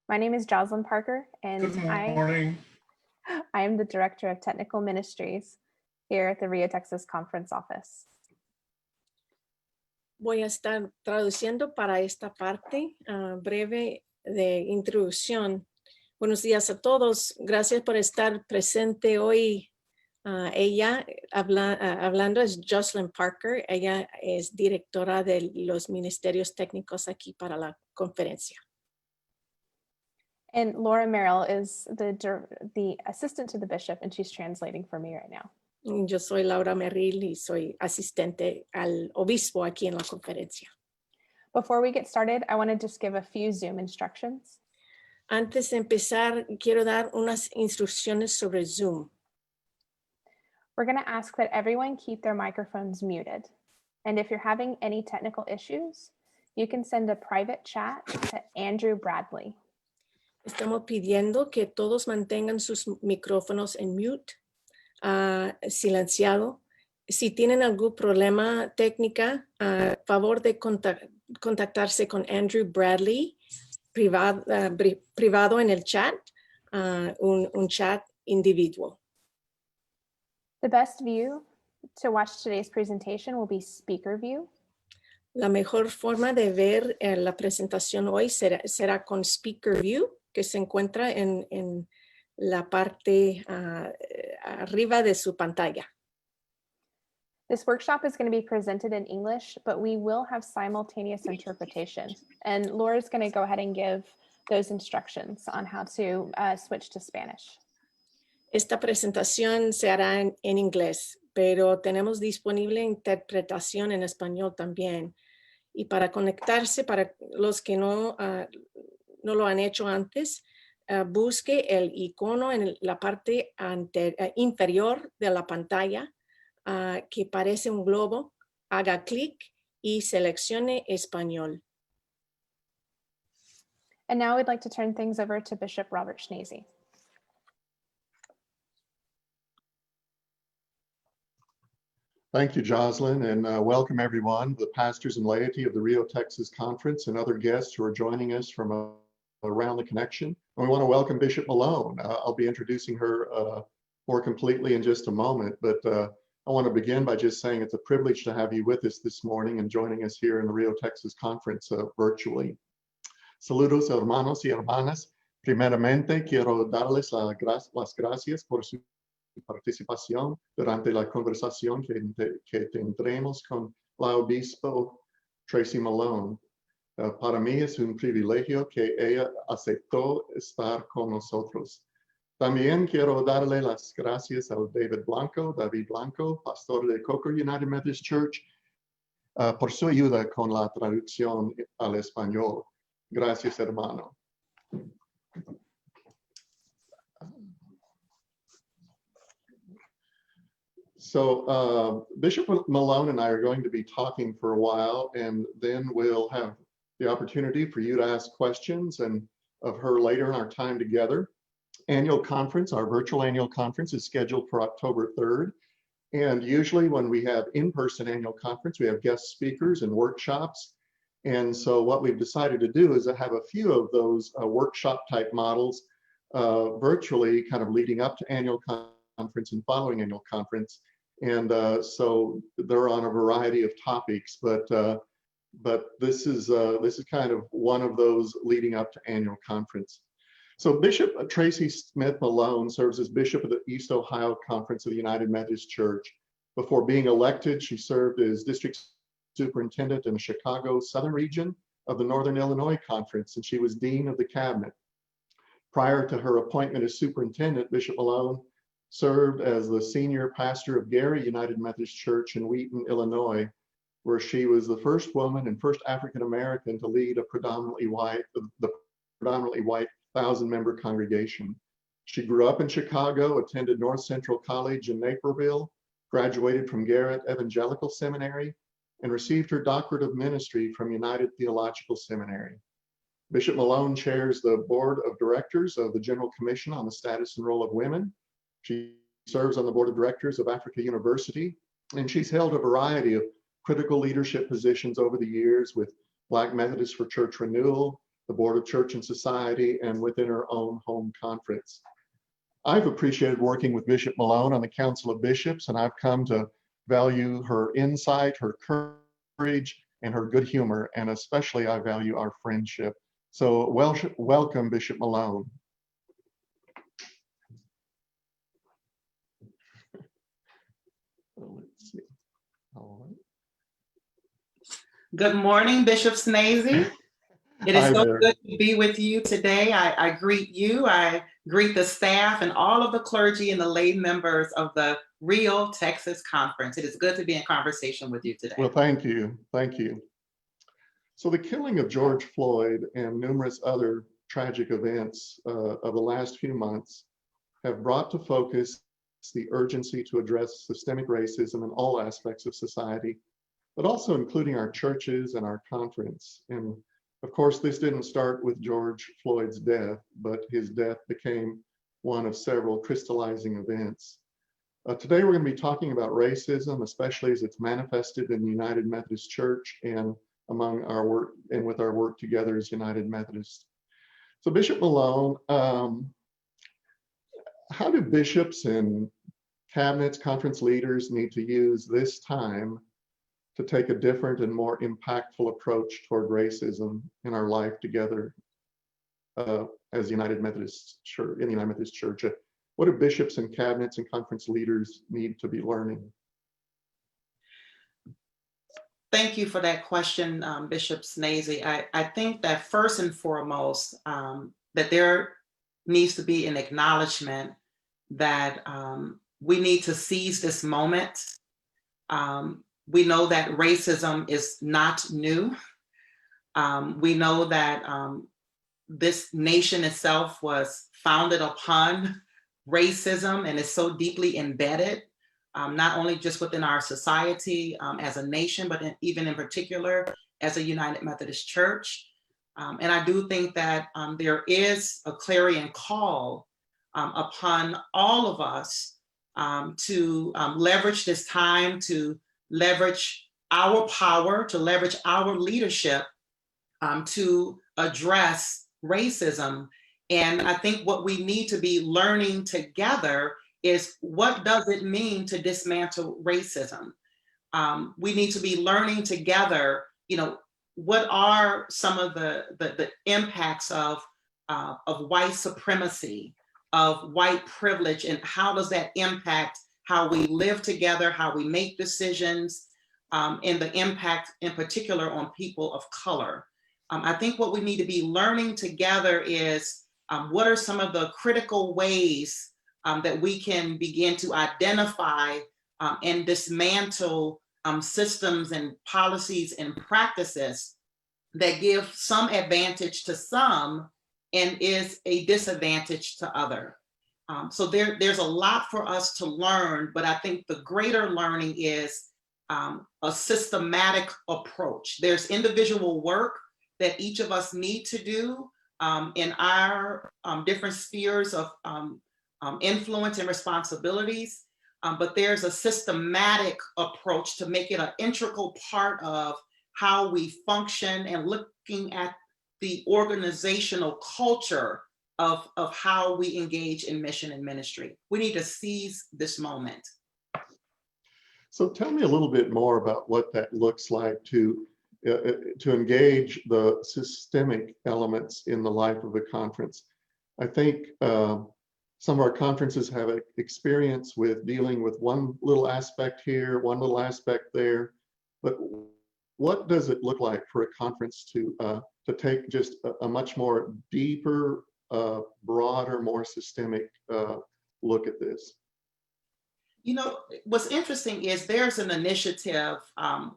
My name is Jocelyn Parker, and Good morning. I am the Director of Technical Ministries here at the Rio, Texas Conference Office. Voy a estar traduciendo para esta parte breve de introducción. Buenos días a todos. Gracias por estar presente hoy. Ella hablando es Jocelyn Parker. Ella es directora de los ministerios técnicos aquí para la conferencia. And Laura Merrill is the assistant to the bishop, and she's translating for me right now. Yo soy Laura Merrill y soy asistente al obispo aquí en la conferencia. Before we get started, I want to just give a few Zoom instructions. Antes de empezar, quiero dar unas instrucciones sobre Zoom. We're going to ask that everyone keep their microphones muted. And if you're having any technical issues, you can send a private chat to Andrew Bradley. Estamos pidiendo que todos mantengan sus micrófonos en mute, silenciado. Si tienen algún problema técnico, favor de contactarse con Andrew Bradley privado en el chat, un chat individual. The best view to watch today's presentation will be speaker view. La mejor forma de ver la presentación hoy será con speaker view, que se encuentra en la parte arriba de su pantalla. This workshop is going to be presented in English, but we will have simultaneous interpretation. And Laura's going to go ahead and give those instructions on how to switch to Spanish. Esta presentación se hará en inglés, pero tenemos disponible interpretación en español también. Y para conectarse, para los que no lo han hecho antes, busque el icono en la parte inferior de la pantalla que parece un globo, haga clic y seleccione español. And now we'd like to turn things over to Bishop Robert Schnase. Thank you, Jocelyn, and welcome everyone, the pastors and laity of the Rio, Texas Conference and other guests who are joining us from around the connection. And we want to welcome Bishop Malone. I'll be introducing her more completely in just a moment, but I want to begin by just saying it's a privilege to have you with us this morning and joining us here in the Rio, Texas Conference virtually. Saludos, hermanos y hermanas. Primeramente, quiero darles las gracias por su participación durante la conversación que tendremos con la obispo Tracy Malone. Para mí es un privilegio que ella aceptó estar con nosotros. También quiero darle las gracias a David Blanco, pastor de Coker United Methodist Church, por su ayuda con la traducción al español. Gracias, hermano. So Bishop Malone and I are going to be talking for a while, and then we'll have the opportunity for you to ask questions and of her later in our time together. Annual conference, our virtual annual conference is scheduled for October 3rd. And usually when we have in-person annual conference, we have guest speakers and workshops. And so what we've decided to do is to have a few of those workshop type models virtually kind of leading up to annual conference and following annual conference. And so they're on a variety of topics, but this is kind of one of those leading up to annual conference. So Bishop Tracy Smith Malone serves as Bishop of the East Ohio Conference of the United Methodist Church. Before being elected, she served as District Superintendent in the Chicago Southern region of the Northern Illinois Conference, and she was Dean of the Cabinet. Prior to her appointment as Superintendent, Bishop Malone served as the Senior Pastor of Gary United Methodist Church in Wheaton, Illinois, where she was the first woman and first African-American to lead the predominantly white 1,000-member congregation. She grew up in Chicago, attended North Central College in Naperville, graduated from Garrett Evangelical Seminary, and received her doctorate of ministry from United Theological Seminary. Bishop Malone chairs the board of directors of the General Commission on the Status and Role of Women. She serves on the board of directors of Africa University, and she's held a variety of critical leadership positions over the years with Black Methodists for Church Renewal, the Board of Church and Society, and within her own home conference. I've appreciated working with Bishop Malone on the Council of Bishops, and I've come to value her insight, her courage, and her good humor, and especially I value our friendship. So welcome, Bishop Malone. Let's see. All right. Good morning, Bishop Schnase. It is Hi so there. good to be with you today. I greet you, I greet the staff and all of the clergy and the lay members of the Real Texas Conference. It is good to be in conversation with you today. Well, thank you. Thank you. So the killing of George Floyd and numerous other tragic events of the last few months have brought to focus the urgency to address systemic racism in all aspects of society, but also including our churches and our conference. And of course, this didn't start with George Floyd's death, but his death became one of several crystallizing events. Today, we're going to be talking about racism, especially as it's manifested in the United Methodist Church and among our work and with our work together as United Methodists. So Bishop Malone, how do bishops and cabinets, conference leaders need to use this time to take a different and more impactful approach toward racism in our life together as United Methodist Church, in the United Methodist Church? What do bishops and cabinets and conference leaders need to be learning? Thank you for that question, Bishop Schnase. I think that first and foremost, that there needs to be an acknowledgement that we need to seize this moment. We know that racism is not new. We know that this nation itself was founded upon racism and is so deeply embedded, not only just within our society as a nation, but even in particular as a United Methodist Church. And I do think that there is a clarion call upon all of us to leverage this time, to leverage our power, to leverage our leadership to address racism. And I think what we need to be learning together is, what does it mean to dismantle racism? We need to be learning together, what are some of the impacts of white supremacy, of white privilege, and how does that impact how we live together, how we make decisions, and the impact in particular on people of color. I think what we need to be learning together is what are some of the critical ways that we can begin to identify and dismantle systems and policies and practices that give some advantage to some and is a disadvantage to other. So there's a lot for us to learn, but I think the greater learning is a systematic approach. There's individual work that each of us need to do in our different spheres of influence and responsibilities, but there's a systematic approach to make it an integral part of how we function and looking at the organizational culture of how we engage in mission and ministry. We need to seize this moment. So tell me a little bit more about what that looks like to engage the systemic elements in the life of a conference. I think some of our conferences have experience with dealing with one little aspect here, one little aspect there, but what does it look like for a conference to take just a much more deeper, broader, more systemic look at this? What's interesting is there's an initiative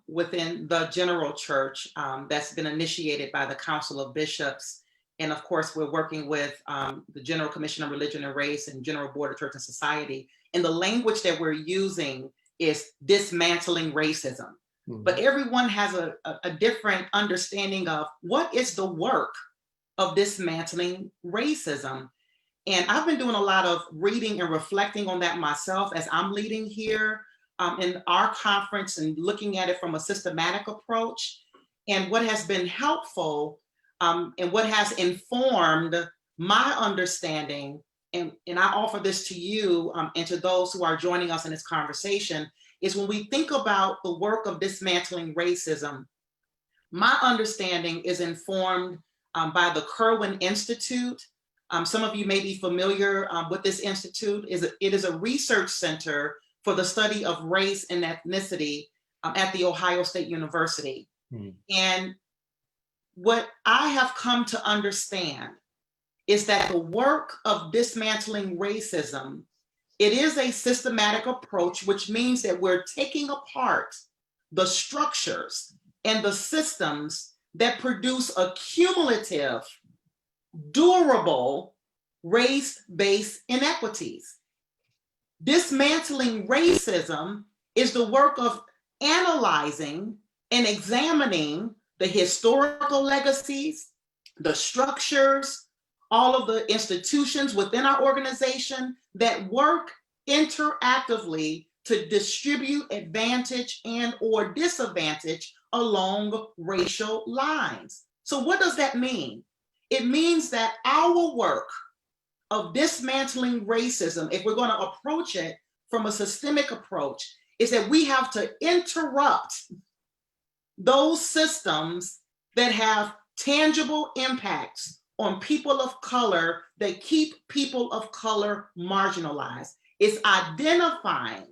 within the general church that's been initiated by the Council of Bishops. And of course, we're working with the General Commission on Religion and Race and General Board of Church and Society. And the language that we're using is dismantling racism. Mm-hmm. But everyone has a different understanding of what is the work of dismantling racism. And I've been doing a lot of reading and reflecting on that myself as I'm leading here in our conference and looking at it from a systematic approach. And what has been helpful and what has informed my understanding, and I offer this to you and to those who are joining us in this conversation, is when we think about the work of dismantling racism, my understanding is informed by the Kirwan Institute. Some of you may be familiar with this institute. It is a research center for the study of race and ethnicity at The Ohio State University. And what I have come to understand is that the work of dismantling racism, it is a systematic approach, which means that we're taking apart the structures and the systems that produce a cumulative, durable race-based inequities. Dismantling racism is the work of analyzing and examining the historical legacies, the structures, all of the institutions within our organization that work interactively to distribute advantage and or disadvantage along racial lines. So what does that mean? It means that our work of dismantling racism, if we're going to approach it from a systemic approach, is that we have to interrupt those systems that have tangible impacts on people of color, that keep people of color marginalized. It's identifying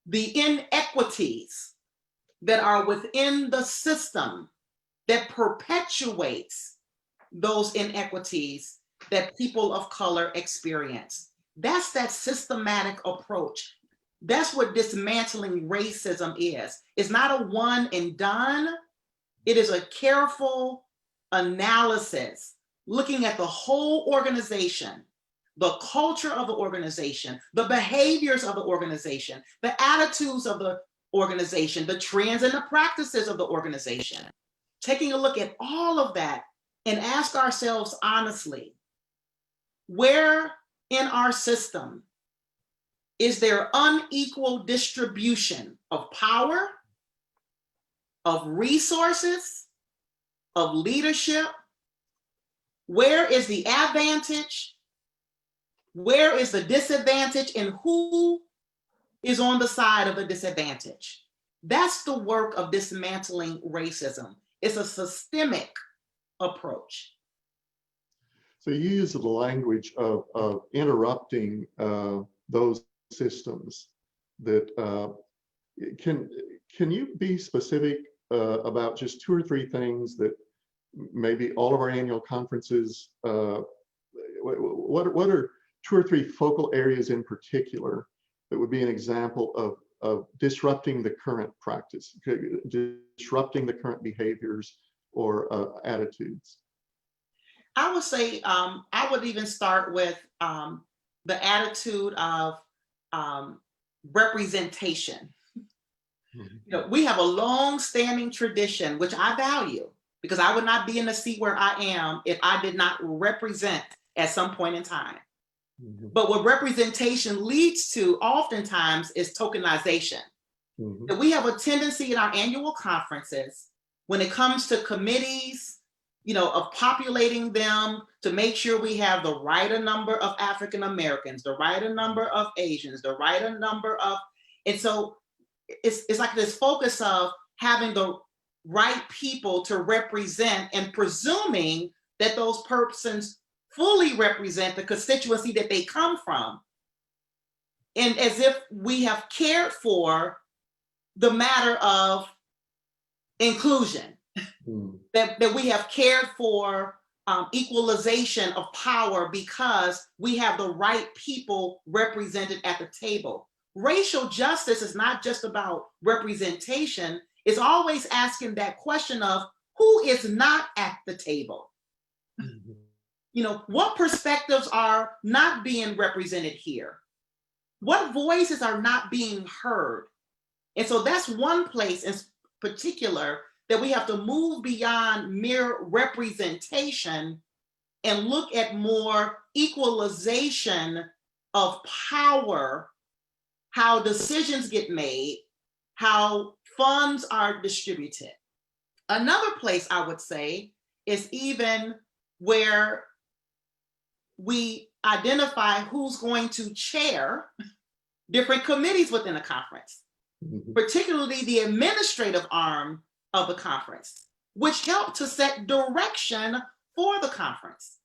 the inequities that are within the system that perpetuates those inequities that people of color experience. That's that systematic approach. That's what dismantling racism is. It's not a one and done. It is a careful analysis, looking at the whole organization, the culture of the organization, the behaviors of the organization, the attitudes of the organization, the trends and the practices of the organization. Taking a look at all of that and ask ourselves honestly, where in our system is there unequal distribution of power, of resources, of leadership? Where is the advantage? Where is the disadvantage, and who is on the side of the disadvantage? That's the work of dismantling racism. It's a systemic approach. So you use the language of interrupting those systems. That can you be specific about just 2 or 3 things that maybe all of our annual conferences, what are 2 or 3 focal areas in particular that would be an example of disrupting the current practice, disrupting the current behaviors or attitudes? I would say I would even start with the attitude of representation. You know, we have a long-standing tradition, which I value, because I would not be in the seat where I am if I did not represent at some point in time. But what representation leads to oftentimes is tokenization. That we have a tendency in our annual conferences, when it comes to committees, you know, of populating them to make sure we have the right number of African Americans, the right number of Asians, the right number of, and so it's like this focus of having the right people to represent and presuming that those persons fully represent the constituency that they come from. And as if we have cared for the matter of inclusion, that we have cared for equalization of power because we have the right people represented at the table. Racial justice is not just about representation. It's always asking that question of who is not at the table. You know, what perspectives are not being represented here? What voices are not being heard? And so that's one place in particular that we have to move beyond mere representation and look at more equalization of power, how decisions get made, how funds are distributed. Another place I would say is even where we identify who's going to chair different committees within the conference, particularly the administrative arm of the conference, which help to set direction for the conference.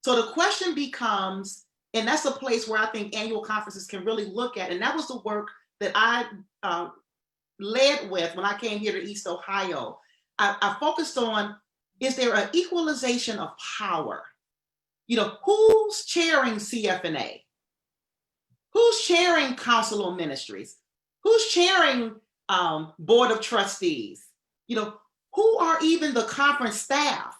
So the question becomes, and that's a place where I think annual conferences can really look at, and that was the work that I led with when I came here to East Ohio. I focused on, is there an equalization of power? You know, who's chairing CFNA? Who's chairing Council on Ministries? Who's chairing Board of Trustees? You know, who are even the conference staff?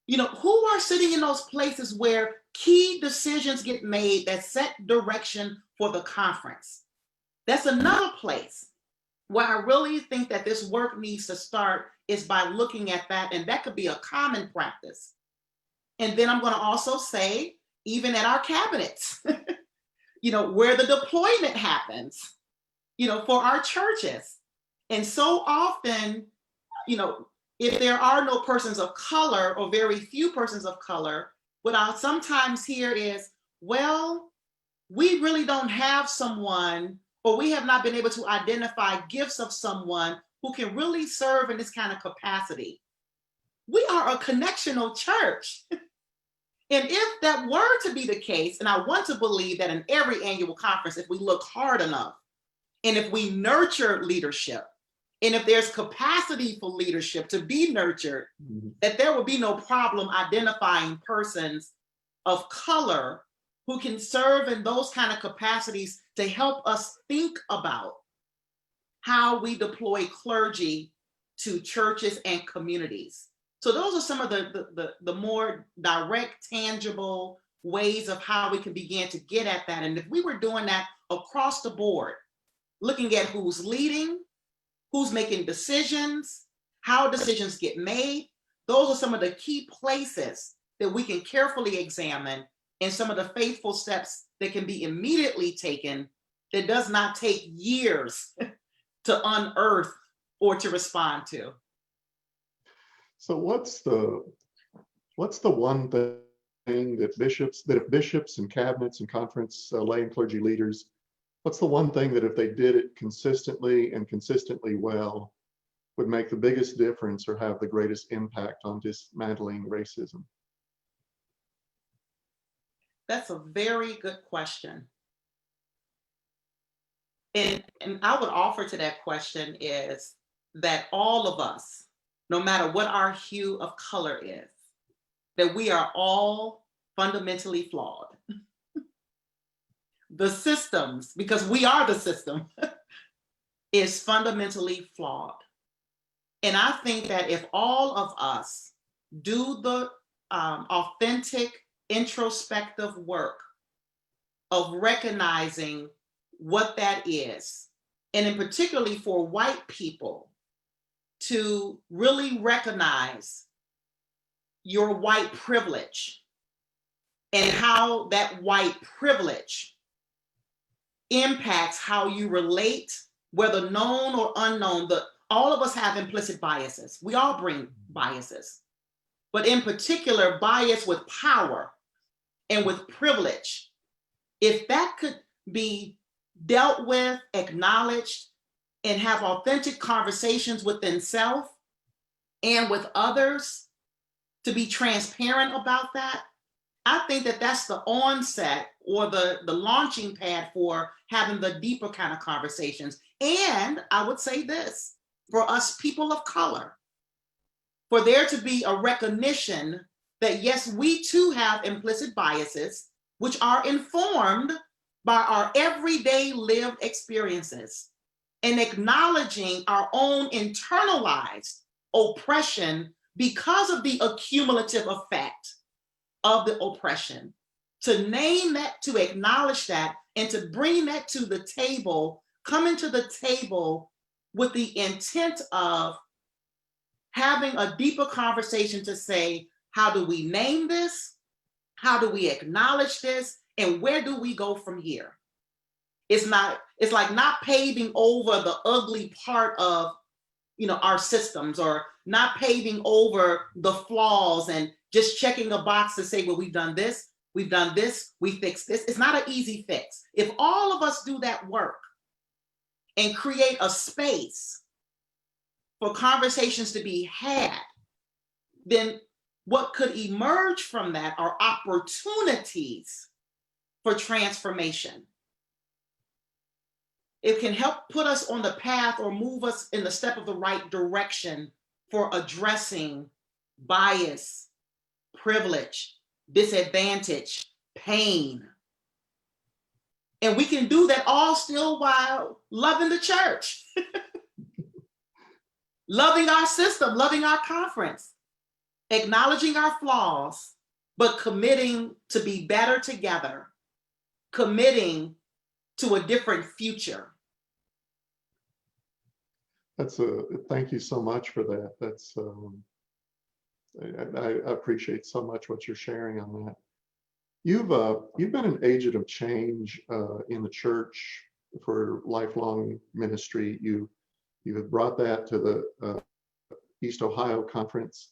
You know, who are sitting in those places where key decisions get made that set direction for the conference? That's another place where I really think that this work needs to start, is by looking at that, and that could be a common practice. And then I'm going to also say, even at our cabinets, you know, where the deployment happens, you know, for our churches. And so often, you know, if there are no persons of color or very few persons of color, what I'll sometimes hear is, well, we really don't have someone, or we have not been able to identify gifts of someone who can really serve in this kind of capacity. We are a connectional church. And if that were to be the case, and I want to believe that in every annual conference, if we look hard enough, and if we nurture leadership, and if there's capacity for leadership to be nurtured, that there will be no problem identifying persons of color who can serve in those kind of capacities to help us think about how we deploy clergy to churches and communities. So those are some of the more direct, tangible ways of how we can begin to get at that. And if we were doing that across the board, looking at who's leading, who's making decisions, how decisions get made, those are some of the key places that we can carefully examine, and some of the faithful steps that can be immediately taken that does not take years to unearth or to respond to. So what's the one thing that if bishops and cabinets and conference lay and clergy leaders, what's the one thing that if they did it consistently and consistently well would make the biggest difference or have the greatest impact on dismantling racism? That's a very good question. And I would offer to that question is that all of us, no matter what our hue of color is, that we are all fundamentally flawed. The systems, because we are the system, is fundamentally flawed. And I think that if all of us do the authentic, introspective work of recognizing what that is, and in particularly for white people to really recognize your white privilege and how that white privilege impacts how you relate, whether known or unknown. All of us have implicit biases. We all bring biases, but in particular, bias with power and with privilege. If that could be dealt with, acknowledged, and have authentic conversations within self and with others to be transparent about that, I think that that's the onset or the launching pad for having the deeper kind of conversations. And I would say this, for us people of color, for there to be a recognition that yes, we too have implicit biases, which are informed by our everyday lived experiences, and acknowledging our own internalized oppression because of the accumulative effect of the oppression. To name that, to acknowledge that, and to bring that to the table, coming to the table with the intent of having a deeper conversation to say, how do we name this? How do we acknowledge this? And where do we go from here? It's like not paving over the ugly part of our systems, or not paving over the flaws and just checking a box to say, well, we've done this, we fixed this. It's not an easy fix. If all of us do that work and create a space for conversations to be had, then what could emerge from that are opportunities for transformation. It can help put us on the path or move us in the step of the right direction for addressing bias, privilege, disadvantage, pain. And we can do that all still while loving the church, loving our system, loving our conference, acknowledging our flaws, but committing to be better together, committing to a different future. Thank you so much for that. I appreciate so much what you're sharing on that. You've been an agent of change in the church for lifelong ministry. You have brought that to the East Ohio Conference.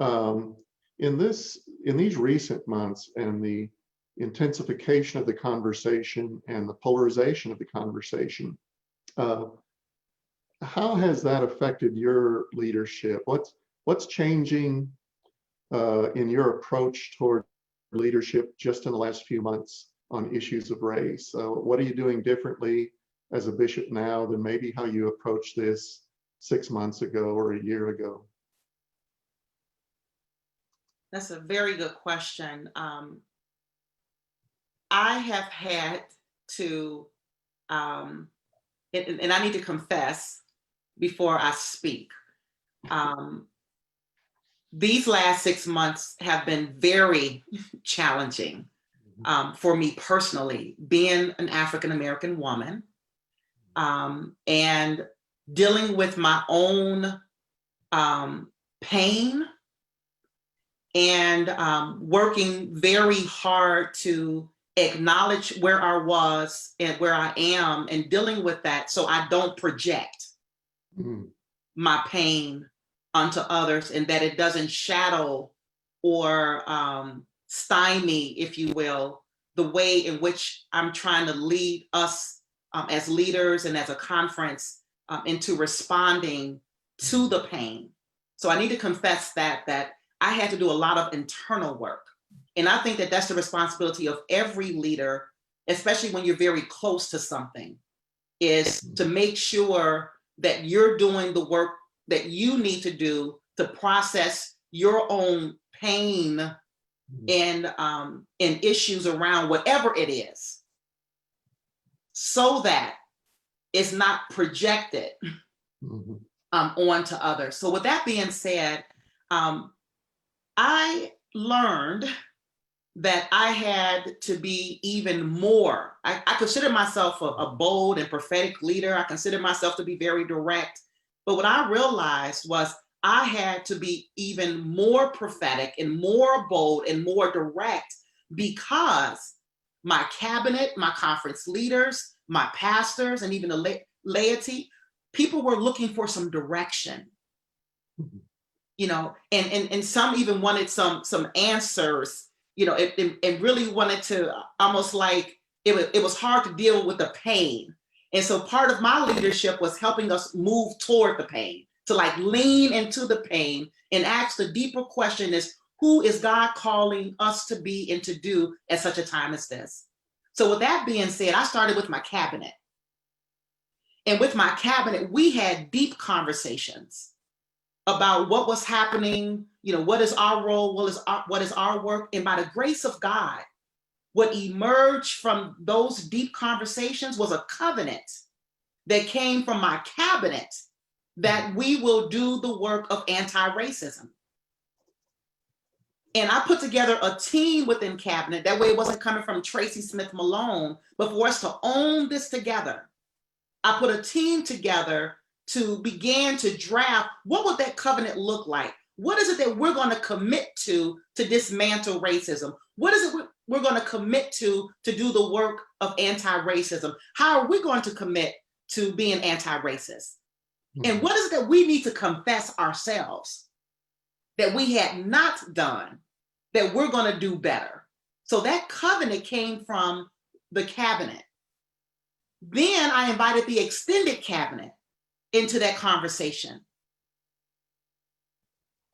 In these recent months and the intensification of the conversation and the polarization of the conversation, how has that affected your leadership? What's changing in your approach toward leadership just in the last few months on issues of race? What are you doing differently as a bishop now than maybe how you approached this 6 months ago or a year ago? That's a very good question. I have had to, and I need to confess before I speak, these last 6 months have been very challenging for me personally, being an African-American woman, and dealing with my own pain, and working very hard to acknowledge where I was and where I am, and dealing with that so I don't project my pain onto others, and that it doesn't shadow or stymie, if you will, the way in which I'm trying to lead us as leaders and as a conference into responding to the pain. So I need to confess that I had to do a lot of internal work. And I think that that's the responsibility of every leader, especially when you're very close to something, is to make sure that you're doing the work that you need to do to process your own pain and issues around whatever it is, so that it's not projected onto others. So with that being said, I learned that I had to be even more. I consider myself a bold and prophetic leader. I consider myself to be very direct. But what I realized was I had to be even more prophetic and more bold and more direct, because my cabinet, my conference leaders, my pastors, and even the laity, people were looking for some direction. And some even wanted some answers, and really wanted to almost like, it was hard to deal with the pain. And so part of my leadership was helping us move toward the pain, to like lean into the pain and ask the deeper question is, who is God calling us to be and to do at such a time as this? So with that being said, I started with my cabinet. And with my cabinet, we had deep conversations about what was happening, what is our role, what is our work. And by the grace of God, what emerged from those deep conversations was a covenant that came from my cabinet that we will do the work of anti-racism. And I put together a team within cabinet. That way it wasn't coming from Tracy Smith Malone, but for us to own this together. I put a team together to begin to draft, what would that covenant look like? What is it that we're going to commit to dismantle racism? What is it we're going to commit to do the work of anti-racism? How are we going to commit to being anti-racist? And what is it that we need to confess ourselves that we had not done, that we're going to do better? So that covenant came from the cabinet. Then I invited the extended cabinet into that conversation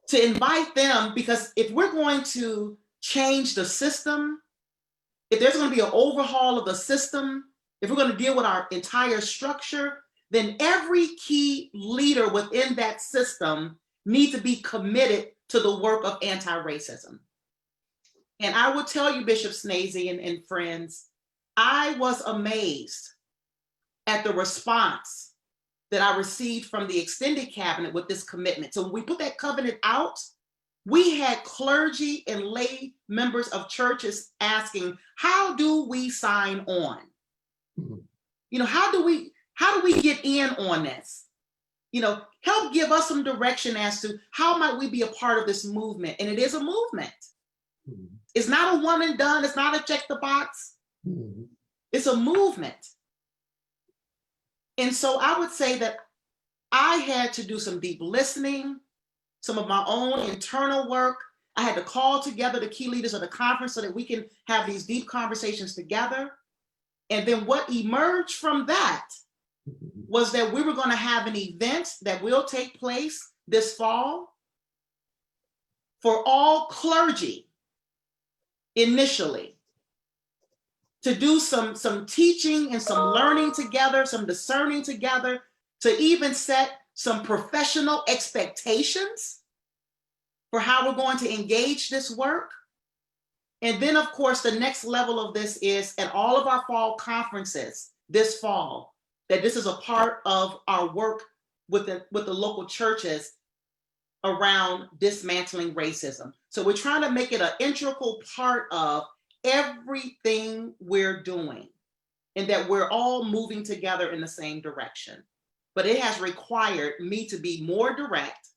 to invite them, because if we're going to change the system, if there's going to be an overhaul of the system, if we're going to deal with our entire structure, then every key leader within that system needs to be committed to the work of anti-racism. And I will tell you, Bishop Schnase and friends, I was amazed at the response that I received from the extended cabinet with this commitment. So when we put that covenant out, we had clergy and lay members of churches asking, how do we sign on? You know, how do we get in on this? You know, help give us some direction as to how might we be a part of this movement. And it is a movement. It's not a one and done. It's not a check the box. It's a movement. And so I would say that I had to do some deep listening, some of my own internal work. I had to call together the key leaders of the conference so that we can have these deep conversations together. And then what emerged from that was that we were going to have an event that will take place this fall for all clergy initially, to do some teaching and some learning together, some discerning together, to even set some professional expectations for how we're going to engage this work. And then, of course, the next level of this is at all of our fall conferences this fall, that this is a part of our work with the local churches around dismantling racism. So we're trying to make it an integral part of everything we're doing, and that we're all moving together in the same direction. But it has required me to be more direct,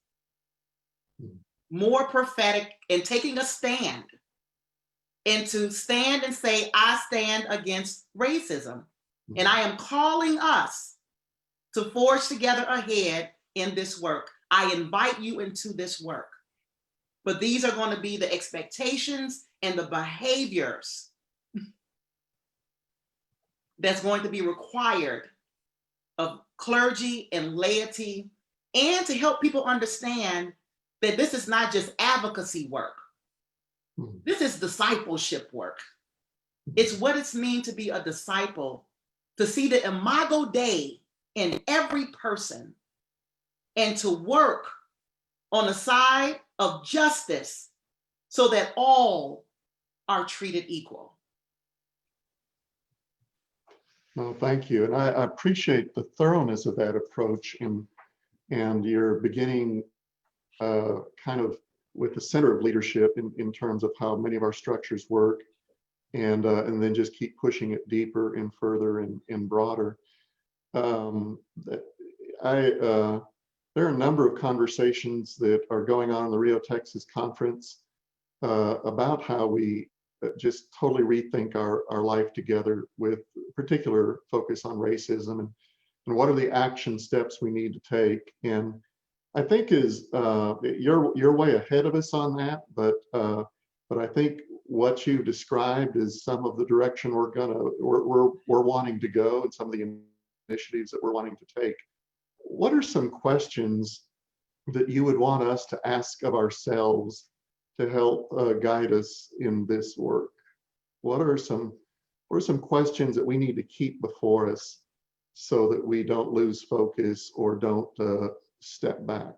more prophetic, and taking a stand, and to stand and say, I stand against racism. And I am calling us to forge together ahead in this work. I invite you into this work. But these are going to be the expectations and the behaviors that's going to be required of clergy and laity, and to help people understand that this is not just advocacy work. This is discipleship work. It's what it means to be a disciple, to see the imago Dei in every person, and to work on the side of justice so that all are treated equal. Well, thank you. And I appreciate the thoroughness of that approach, and you're beginning kind of with the center of leadership in terms of how many of our structures work, and then just keep pushing it deeper and further and broader. There are a number of conversations that are going on in the Rio, Texas conference about how we just totally rethink our life together, with particular focus on racism, and what are the action steps we need to take. And I think you're way ahead of us on that, but I think what you've described is some of the direction we're wanting to go, and some of the initiatives that we're wanting to take. What are some questions that you would want us to ask of ourselves to help guide us in this work? What are some questions that we need to keep before us so that we don't lose focus or don't step back?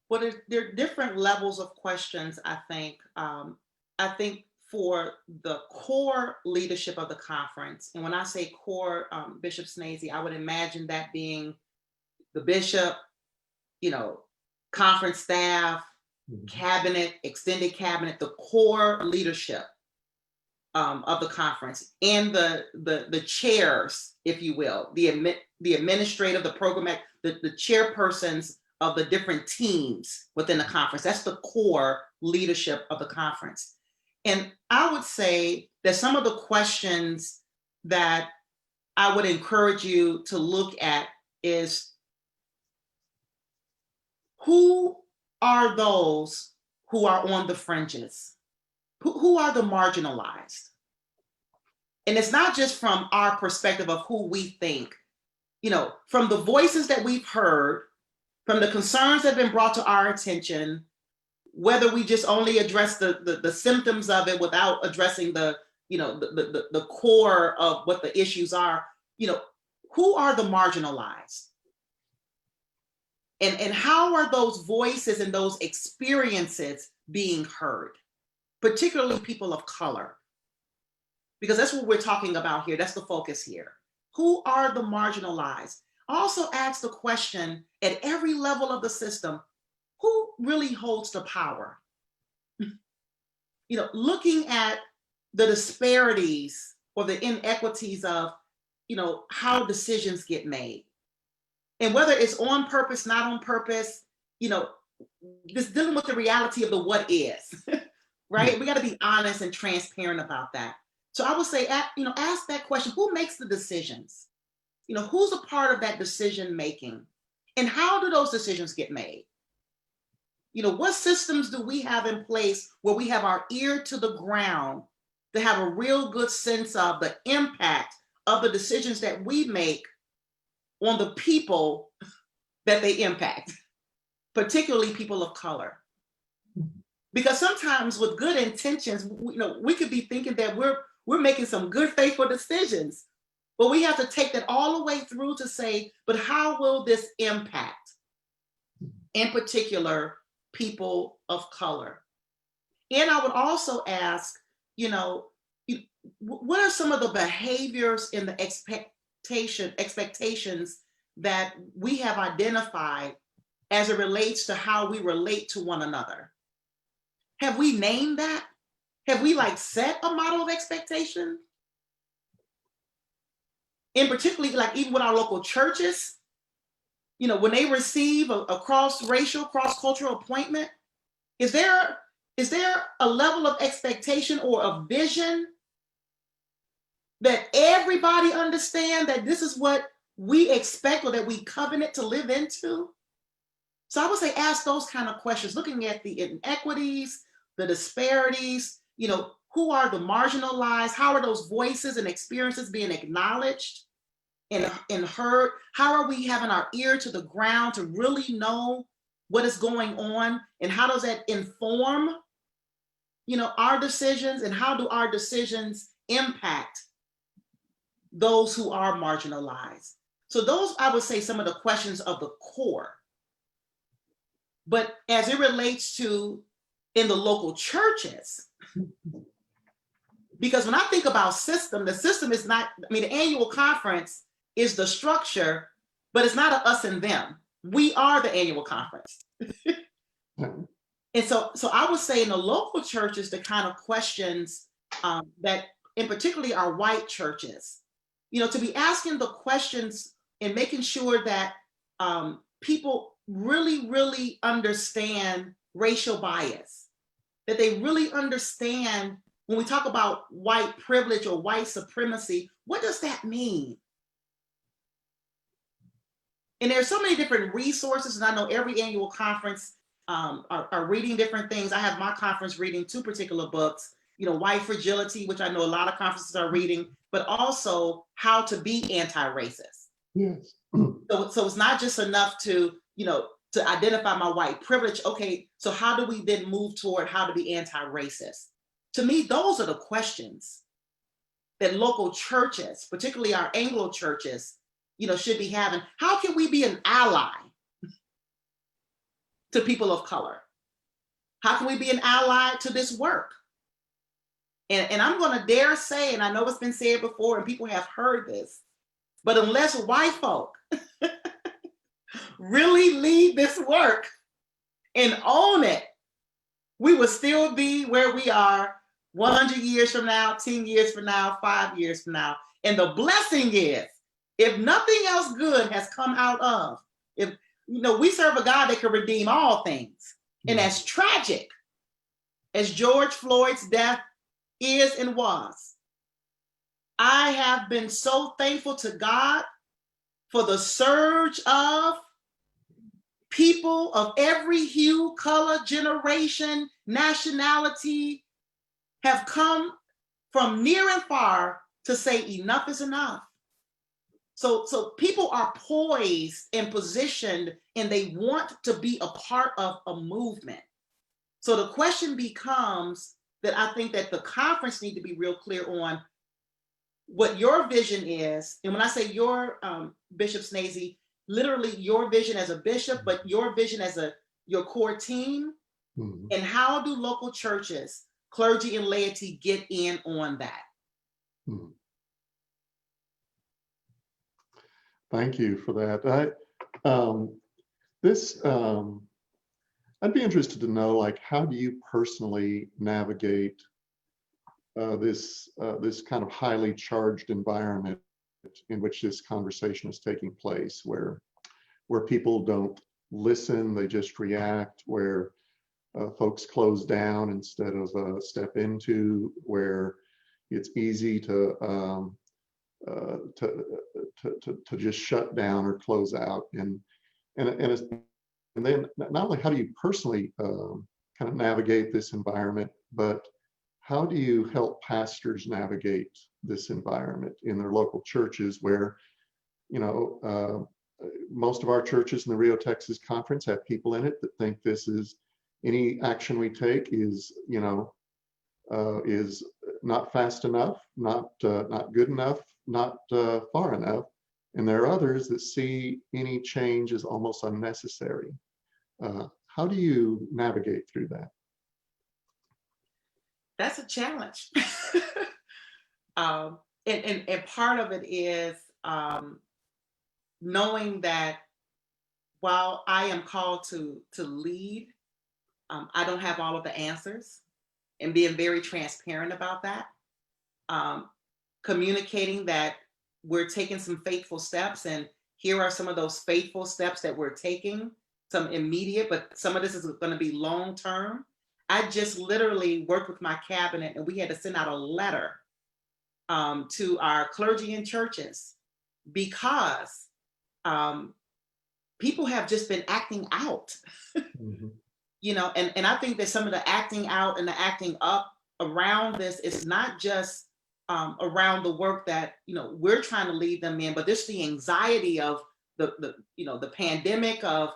Well, there are different levels of questions, I think. I think for the core leadership of the conference, and when I say core, Bishop Schnase, I would imagine that being the bishop, conference staff, cabinet, extended cabinet, the core leadership of the conference, and the chairs, if you will, the administrative, the program, the chairpersons of the different teams within the conference. That's the core leadership of the conference. And I would say that some of the questions that I would encourage you to look at is who are those who are on the fringes? Who are the marginalized? And it's not just from our perspective of who we think, from the voices that we've heard, from the concerns that have been brought to our attention, whether we just only address the symptoms of it without addressing the core of what the issues are, who are the marginalized? And how are those voices and those experiences being heard, particularly people of color? Because that's what we're talking about here. That's the focus here. Who are the marginalized? Also ask the question at every level of the system, who really holds the power? Looking at the disparities or the inequities of, how decisions get made. And whether it's on purpose, not on purpose, just dealing with the reality of the what is, right? We got to be honest and transparent about that. So I would say, ask that question, who makes the decisions? Who's a part of that decision making? And how do those decisions get made? What systems do we have in place where we have our ear to the ground to have a real good sense of the impact of the decisions that we make on the people that they impact, particularly people of color? Because sometimes with good intentions, we could be thinking that we're making some good, faithful decisions, but we have to take that all the way through to say, but how will this impact, in particular, people of color? And I would also ask, what are some of the behaviors and the expectations that we have identified as it relates to how we relate to one another? Have we named that? Have we set a model of expectation? And particularly even with our local churches, when they receive a cross-racial, cross-cultural appointment, is there a level of expectation or a vision that everybody understand that this is what we expect or that we covenant to live into? So I would say ask those kind of questions, looking at the inequities, the disparities, who are the marginalized? How are those voices and experiences being acknowledged and heard? How are we having our ear to the ground to really know what is going on? And how does that inform, our decisions? And how do our decisions impact those who are marginalized? So those, I would say, some of the questions of the core. But as it relates to in the local churches, because when I think about system, the system is not, the annual conference is the structure, but it's not a us and them. We are the annual conference. And so I would say in the local churches, the kind of questions that, in particularly our white churches, to be asking the questions and making sure that people really, really understand racial bias, that they really understand when we talk about white privilege or white supremacy, what does that mean? And there's so many different resources, and I know every annual conference are reading different things. I have my conference reading 2 particular books, White Fragility, which I know a lot of conferences are reading, but also How to Be Anti-Racist. Yes. So it's not just enough to identify my white privilege. Okay, so how do we then move toward how to be anti-racist? To me, those are the questions that local churches, particularly our Anglo churches, should be having. How can we be an ally to people of color? How can we be an ally to this work? And I'm going to dare say, and I know it's been said before and people have heard this, but unless white folk really lead this work and own it, we will still be where we are 100 years from now, 10 years from now, 5 years from now. And the blessing is, if nothing else good has come out of, if we serve a God that can redeem all things. And as tragic as George Floyd's death is and was, I have been so thankful to God for the surge of people of every hue, color, generation, nationality have come from near and far to say enough is enough. So people are poised and positioned, and they want to be a part of a movement. So the question becomes that I think that the conference need to be real clear on what your vision is. And when I say your, Bishop Schnase, literally your vision as a bishop, but your vision as your core team. Mhm. And how do local churches, clergy and laity get in on that? Mhm. Thank you for that. I'd be interested to know, like, how do you personally navigate this kind of highly charged environment in which this conversation is taking place, where people don't listen, they just react, where folks close down instead of step into, where it's easy to just shut down or close out, and then not only how do you personally kind of navigate this environment, but how do you help pastors navigate this environment in their local churches, where, you know, most of our churches in the Rio, Texas conference have people in it that think this is, any action we take is, you know, is not fast enough, not good enough, not far enough. And there are others that see any change as almost unnecessary. How do you navigate through that? That's a challenge. And part of it is knowing that while I am called to lead, I don't have all of the answers, and being very transparent about that. Communicating that we're taking some faithful steps, and here are some of those faithful steps that we're taking, some immediate, but some of this is going to be long term. I just literally worked with my cabinet, and we had to send out a letter to our clergy and churches, because people have just been acting out. Mm-hmm. You know, and I think that some of the acting out and the acting up around this is not just around the work that, you know, we're trying to lead them in, but this the anxiety of the you know, the pandemic, of,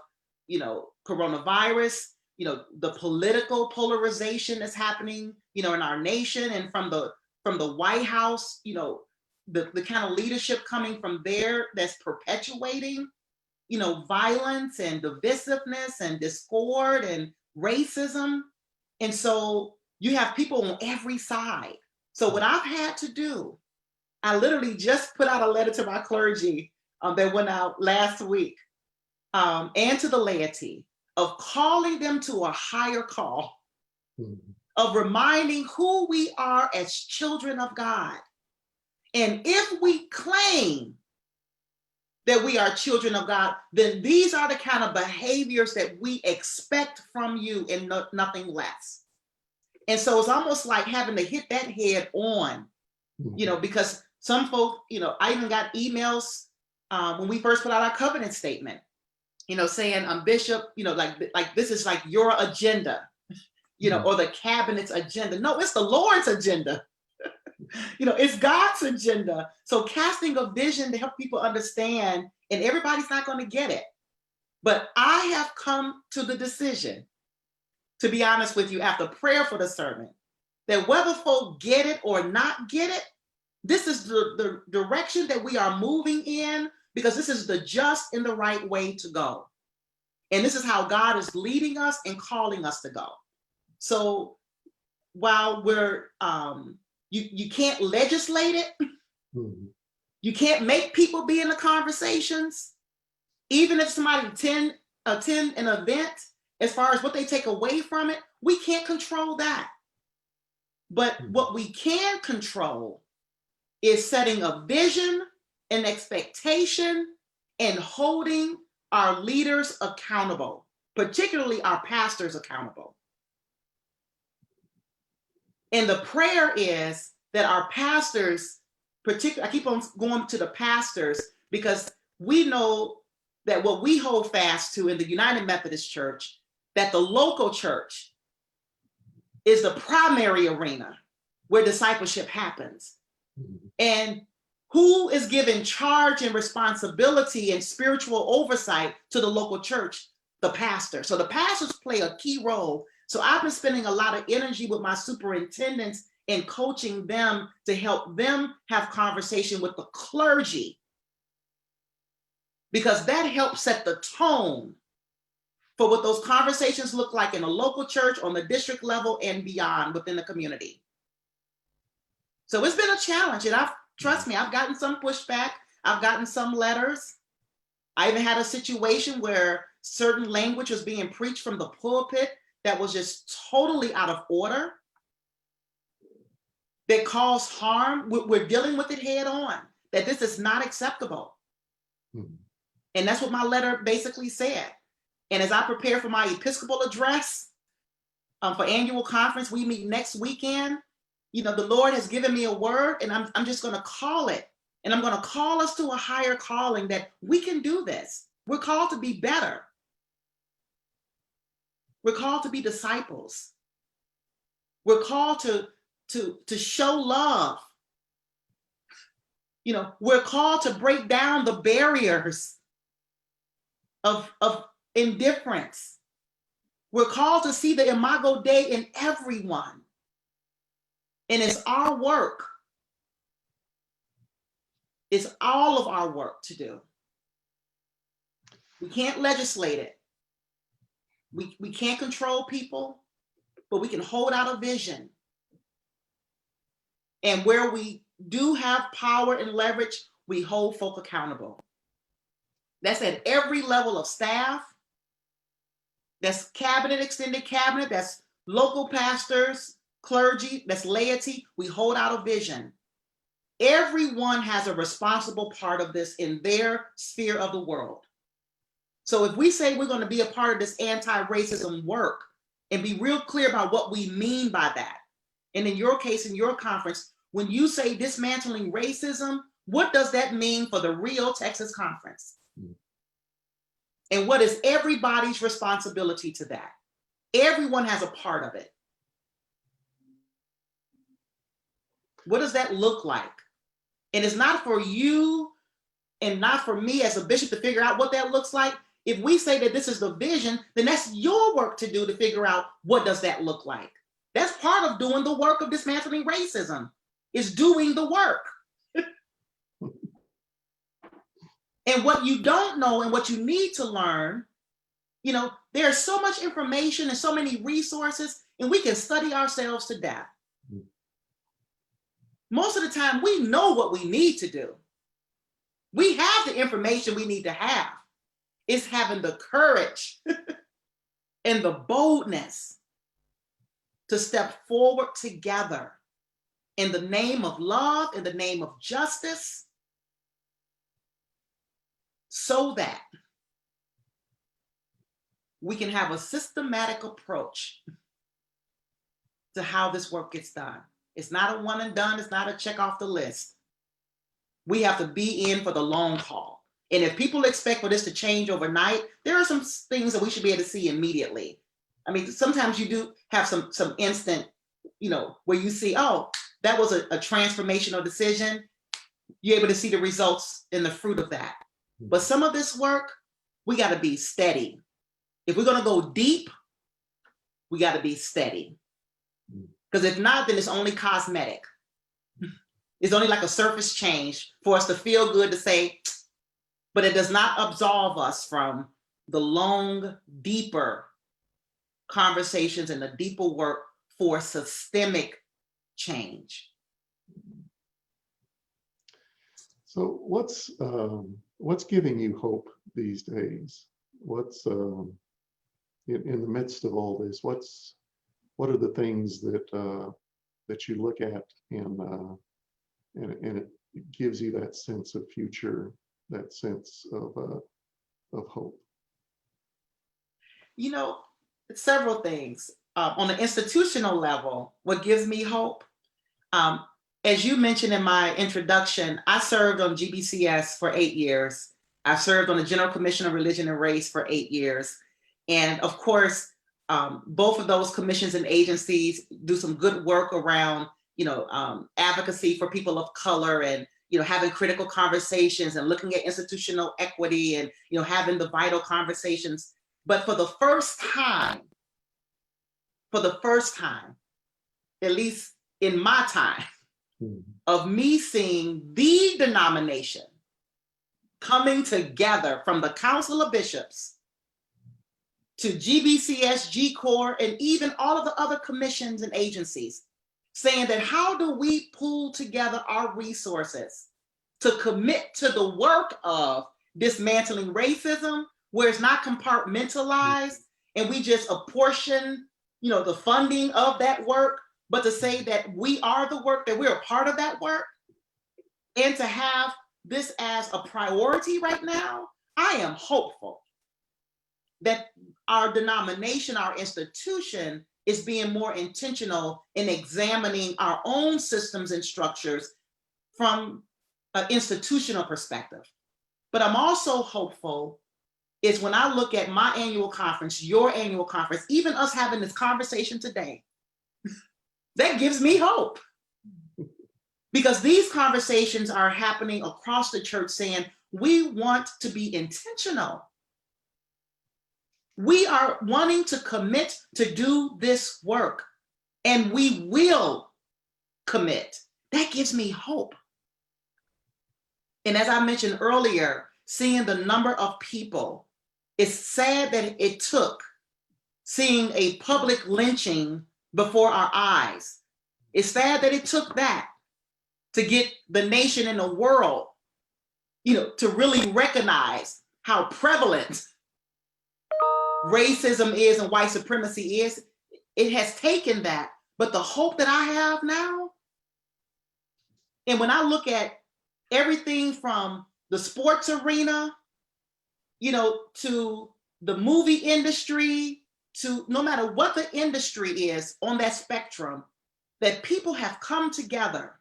you know, coronavirus, you know, the political polarization that's happening, you know, in our nation, and from the White House, you know, the kind of leadership coming from there that's perpetuating, you know, violence and divisiveness and discord and racism. And so you have people on every side. So what I've had to do, I literally just put out a letter to my clergy that went out last week, and to the laity, of calling them to a higher call, of reminding who we are as children of God. And if we claim that we are children of God, then these are the kind of behaviors that we expect from you, and nothing less. And so it's almost like having to hit that head on, you know, because some folk, you know, I even got emails when we first put out our covenant statement, you know, saying, Bishop, you know, like this is like your agenda, you know, or the cabinet's agenda. No, it's the Lord's agenda. You know, it's God's agenda. So casting a vision to help people understand, and everybody's not going to get it. But I have come to the decision, to be honest with you, after prayer for the sermon, that whether folk get it or not get it, this is the direction that we are moving in, because this is the just and the right way to go. And this is how God is leading us and calling us to go. So while we're, you can't legislate it, you can't make people be in the conversations, even if somebody attend an event, as far as what they take away from it, we can't control that. But what we can control is setting a vision, an expectation, and holding our leaders accountable, particularly our pastors accountable. And the prayer is that our pastors I keep on going to the pastors because we know that what we hold fast to in the United Methodist Church, that the local church is the primary arena where discipleship happens. And who is given charge and responsibility and spiritual oversight to the local church? The pastor. So the pastors play a key role. So I've been spending a lot of energy with my superintendents in coaching them to help them have conversation with the clergy, because that helps set the tone for what those conversations look like in a local church, on the district level, and beyond within the community. So it's been a challenge, and trust me, I've gotten some pushback. I've gotten some letters. I even had a situation where certain language was being preached from the pulpit that was just totally out of order, that caused harm. We're dealing with it head on, that this is not acceptable. And that's what my letter basically said. And as I prepare for my Episcopal address for annual conference, we meet next weekend. You know, the Lord has given me a word, and I'm just going to call it. And I'm going to call us to a higher calling, that we can do this. We're called to be better. We're called to be disciples. We're called to show love. You know, we're called to break down the barriers of indifference. We're called to see the Imago Dei in everyone. And it's our work. It's all of our work to do. We can't legislate it. We can't control people, but we can hold out a vision. And where we do have power and leverage, we hold folk accountable. That's at every level of staff. That's cabinet, extended cabinet, that's local pastors, clergy, that's laity. We hold out a vision. Everyone has a responsible part of this in their sphere of the world. So if we say we're going to be a part of this anti-racism work and be real clear about what we mean by that, and in your case, in your conference, when you say dismantling racism, what does that mean for the real Texas conference? And what is everybody's responsibility to that? Everyone has a part of it. What does that look like? And it's not for you and not for me as a bishop to figure out what that looks like. If we say that this is the vision, then that's your work to do, to figure out what does that look like. That's part of doing the work of dismantling racism, is doing the work. And what you don't know and what you need to learn, you know, there's so much information and so many resources, and we can study ourselves to death. Most of the time, we know what we need to do. We have the information we need to have. It's having the courage and the boldness to step forward together in the name of love, in the name of justice, so that we can have a systematic approach to how this work gets done. It's not a one and done. It's not a check off the list. We have to be in for the long haul. And if people expect for this to change overnight, there are some things that we should be able to see immediately. I mean, sometimes you do have some instant, you know, where you see, oh, that was a transformational decision. You're able to see the results and the fruit of that. But some of this work, we got to be steady. If we're going to go deep, we got to be steady. Because if not, then it's only cosmetic. It's only like a surface change for us to feel good, to say, but it does not absolve us from the long, deeper conversations and the deeper work for systemic change. So what's giving you hope these days? What's in the midst of all this? What are the things that you look at and it gives you that sense of future, that sense of hope? You know, several things. On the institutional level, what gives me hope, as you mentioned in my introduction, I served on GBCS for 8 years. I served on the General Commission on Religion and Race for 8 years. And of course, both of those commissions and agencies do some good work around, advocacy for people of color and, having critical conversations and looking at institutional equity and, having the vital conversations. But for the first time, at least in my time, of me seeing the denomination coming together from the Council of Bishops to GBCS, G-Corps, and even all of the other commissions and agencies, saying that how do we pull together our resources to commit to the work of dismantling racism, where it's not compartmentalized and we just apportion, the funding of that work, but to say that we are the work, that we're a part of that work, and to have this as a priority right now, I am hopeful that our denomination, our institution, is being more intentional in examining our own systems and structures from an institutional perspective. But I'm also hopeful is when I look at my annual conference, your annual conference, even us having this conversation today, that gives me hope. Because these conversations are happening across the church saying, we want to be intentional. We are wanting to commit to do this work, and we will commit. That gives me hope. And as I mentioned earlier, seeing the number of people, it's sad that it took seeing a public lynching before our eyes. It's sad that it took that to get the nation and the world, to really recognize how prevalent racism is and white supremacy is. It has taken that, but the hope that I have now, and when I look at everything from the sports arena, to the movie industry, to no matter what the industry is on that spectrum, that people have come together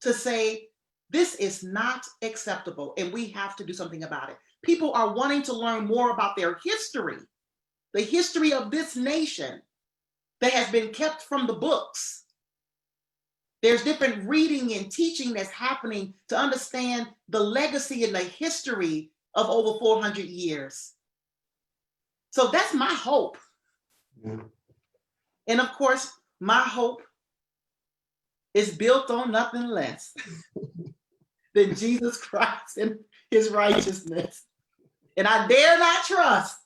to say, this is not acceptable and we have to do something about it. People are wanting to learn more about their history, the history of this nation that has been kept from the books. There's different reading and teaching that's happening to understand the legacy and the history of over 400 years. So that's my hope. Yeah. And of course, my hope is built on nothing less than Jesus Christ and his righteousness. And I dare not trust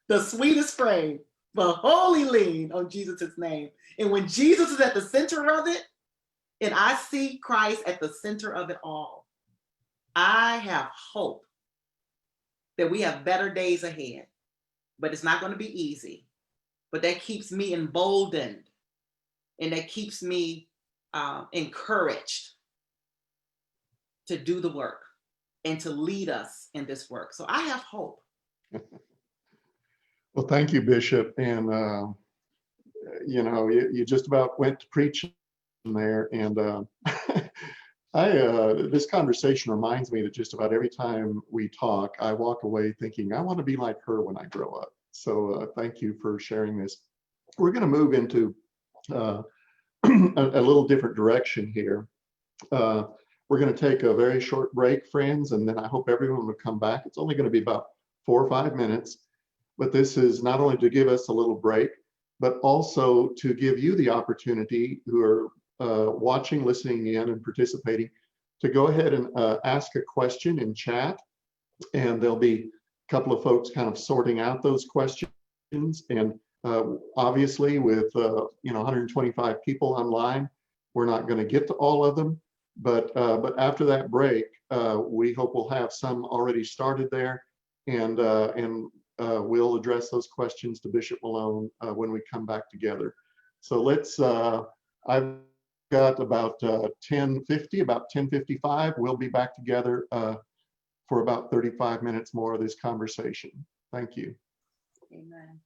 the sweetest frame, but wholly lean on Jesus' name. And when Jesus is at the center of it, and I see Christ at the center of it all, I have hope that we have better days ahead. But it's not going to be easy. But that keeps me emboldened, and that keeps me encouraged to do the work and to lead us in this work. So I have hope. Well, thank you, Bishop. And, you just about went to preach there. And this conversation reminds me that just about every time we talk, I walk away thinking, I want to be like her when I grow up. So thank you for sharing this. We're going to move into a little different direction here. We're going to take a very short break, friends, and then I hope everyone will come back. It's only going to be about 4 or 5 minutes, but this is not only to give us a little break, but also to give you the opportunity who are watching, listening in, and participating to go ahead and ask a question in chat, and there'll be a couple of folks kind of sorting out those questions. And obviously, with 125 people online, we're not going to get to all of them. But after that break, we hope we'll have some already started there, and we'll address those questions to Bishop Malone when we come back together. So let's. I've got about 10:50, about 10:55. We'll be back together for about 35 minutes more of this conversation. Thank you. Amen.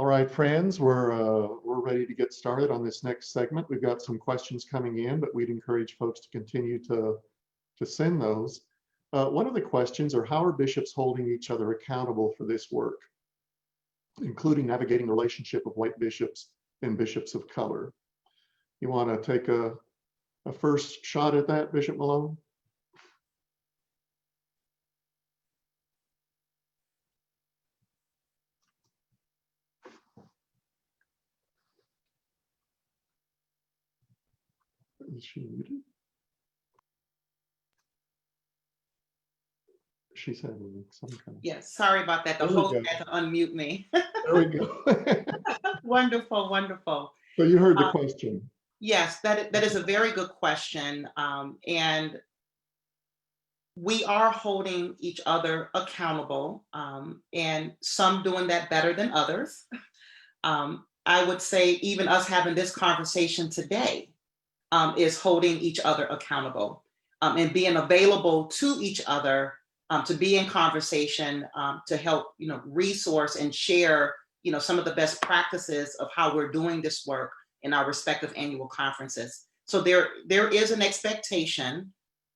All right, friends, we're ready to get started on this next segment. We've got some questions coming in, but we'd encourage folks to continue to send those. One of the questions are, how are bishops holding each other accountable for this work, including navigating the relationship of white bishops and bishops of color? You want to take a first shot at that, Bishop Malone? Is she muted? She's having some kind of... Yes, sorry about that. The There we host go. had to unmute me. There we go. Wonderful, wonderful. So you heard the question. Yes, that is a very good question. And we are holding each other accountable, and some doing that better than others. I would say even us having this conversation today is holding each other accountable, and being available to each other to be in conversation, to help, resource and share, some of the best practices of how we're doing this work in our respective annual conferences. So there is an expectation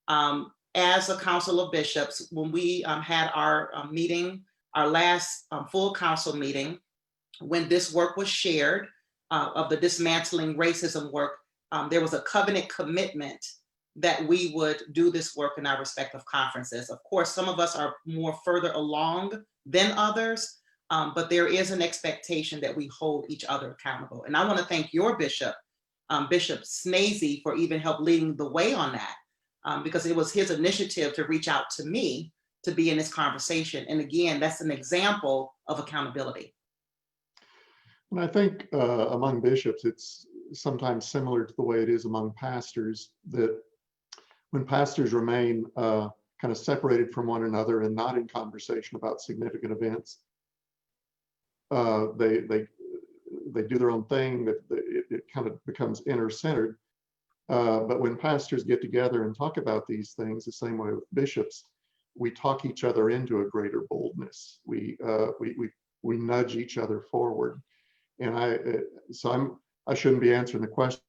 as a Council of Bishops. When we had our meeting, our last full council meeting, when this work was shared of the Dismantling Racism work, there was a covenant commitment that we would do this work in our respective conferences. Of course, some of us are more further along than others, but there is an expectation that we hold each other accountable. And I want to thank your bishop, Bishop Schnase, for even help leading the way on that, because it was his initiative to reach out to me to be in this conversation. And again, that's an example of accountability. And I think among bishops, it's sometimes similar to the way it is among pastors, that when pastors remain kind of separated from one another and not in conversation about significant events, they do their own thing, that it kind of becomes inner-centered. But when pastors get together and talk about these things, the same way with bishops, we talk each other into a greater boldness. We nudge each other forward. And I shouldn't be answering the questions.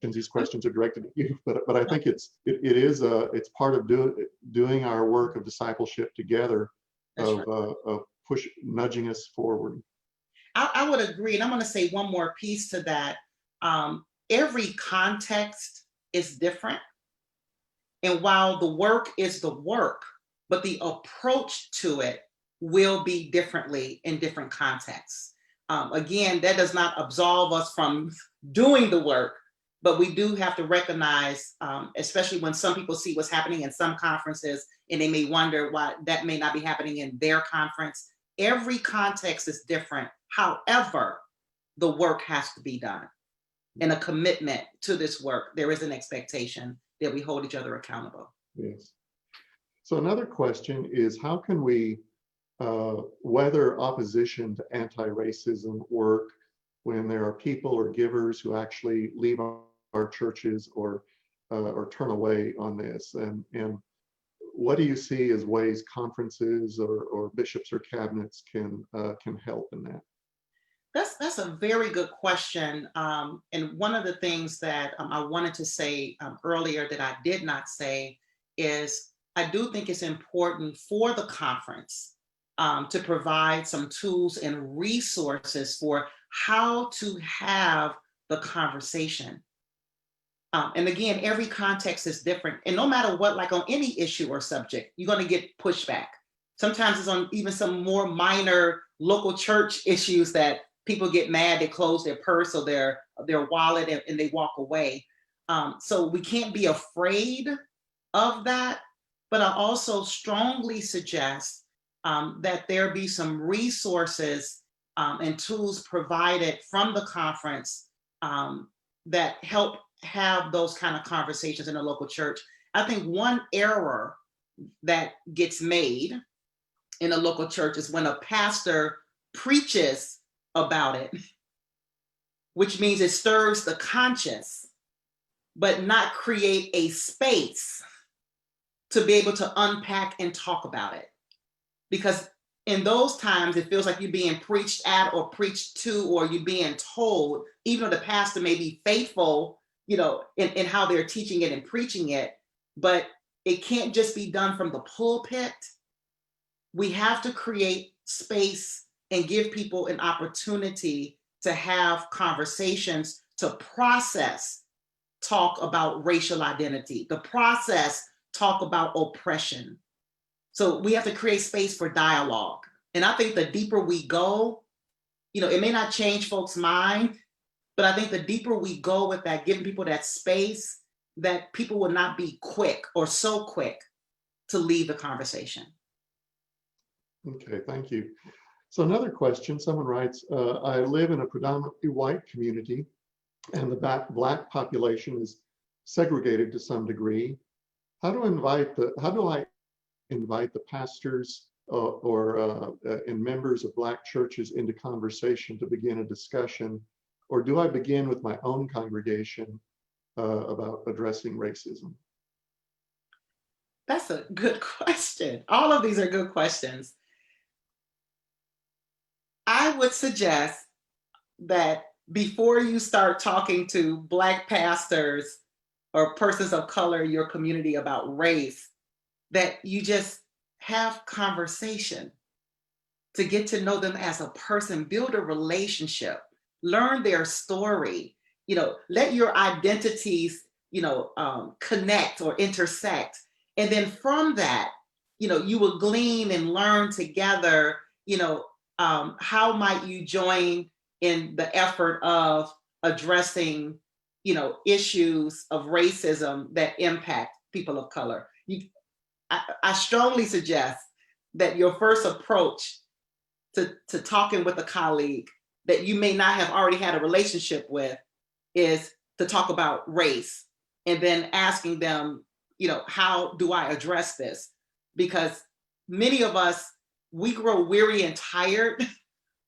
These questions are directed at you, but I think it's part of doing our work of discipleship together, of nudging us forward. I would agree, and I'm going to say one more piece to that. Every context is different, and while the work is the work, but the approach to it will be differently in different contexts. Again, that does not absolve us from doing the work, but we do have to recognize, especially when some people see what's happening in some conferences and they may wonder why that may not be happening in their conference. Every context is different. However, the work has to be done, and a commitment to this work. There is an expectation that we hold each other accountable. Yes. So another question is, how can we weather opposition to anti-racism work when there are people or givers who actually leave our churches or turn away on this? And what do you see as ways conferences or bishops or cabinets can help in that? That's a very good question. And one of the things that I wanted to say earlier that I did not say is, I do think it's important for the conference to provide some tools and resources for how to have the conversation. And again, every context is different. And no matter what, like on any issue or subject, you're going to get pushback. Sometimes it's on even some more minor local church issues that people get mad, they close their purse or their wallet and they walk away. So we can't be afraid of that. But I also strongly suggest that there be some resources and tools provided from the conference that help have those kind of conversations in a local church. I think one error that gets made in a local church is when a pastor preaches about it, which means it stirs the conscience, but not create a space to be able to unpack and talk about it. Because in those times, it feels like you're being preached at or preached to, or you're being told, even though the pastor may be faithful, in how they're teaching it and preaching it, but it can't just be done from the pulpit. We have to create space and give people an opportunity to have conversations, to process, talk about racial identity, the process, talk about oppression. So we have to create space for dialogue. And I think the deeper we go, it may not change folks' mind, but I think the deeper we go with that, giving people that space, that people will not be quick or so quick to leave the conversation. Okay, thank you. So another question, someone writes, I live in a predominantly white community and the Black population is segregated to some degree. How do I invite the pastors and members of Black churches into conversation to begin a discussion? Or do I begin with my own congregation about addressing racism? That's a good question. All of these are good questions. I would suggest that before you start talking to Black pastors or persons of color in your community about race, that you just have conversation to get to know them as a person, build a relationship, learn their story, let your identities, connect or intersect. And then from that, you will glean and learn together, how might you join in the effort of addressing, issues of racism that impact people of color. I strongly suggest that your first approach to talking with a colleague that you may not have already had a relationship with is to talk about race, and then asking them, how do I address this? Because many of us, we grow weary and tired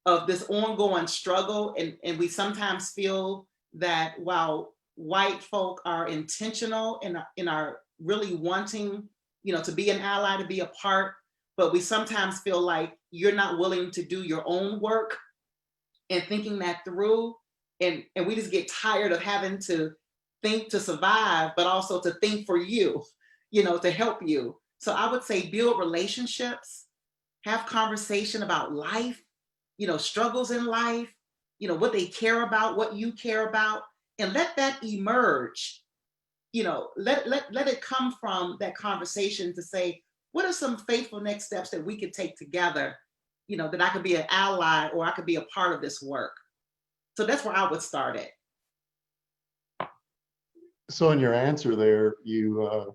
of this ongoing struggle, and we sometimes feel that while white folk are intentional in our really wanting, to be an ally, to be a part, but we sometimes feel like you're not willing to do your own work and thinking that through. And we just get tired of having to think to survive, but also to think for you, to help you. So I would say build relationships, have conversation about life, struggles in life, what they care about, what you care about, and let that emerge. Let it come from that conversation to say, what are some faithful next steps that we could take together, that I could be an ally or I could be a part of this work. So that's where I would start it. So in your answer there, you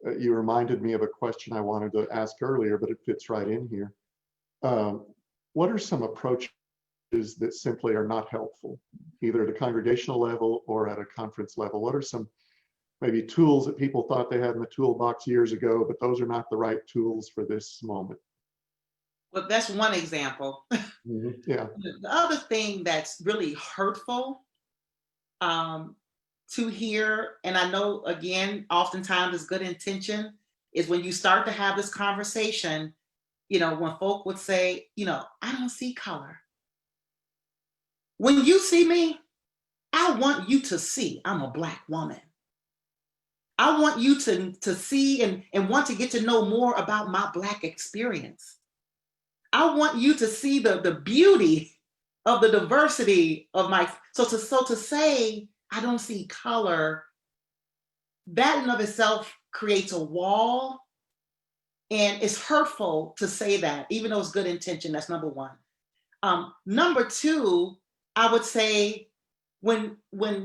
reminded me of a question I wanted to ask earlier, but it fits right in here. What are some approaches that simply are not helpful, either at a congregational level or at a conference level? What are some maybe tools that people thought they had in the toolbox years ago, but those are not the right tools for this moment? Well, that's one example. Mm-hmm. Yeah. The other thing that's really hurtful to hear, and I know, again, oftentimes it's good intention, is when you start to have this conversation, when folk would say, I don't see color. When you see me, I want you to see I'm a Black woman. I want you to see and want to get to know more about my Black experience. I want you to see the beauty of the diversity of my, so to say, I don't see color, that in of itself creates a wall, and it's hurtful to say that, even though it's good intention. That's number one. Number two, I would say when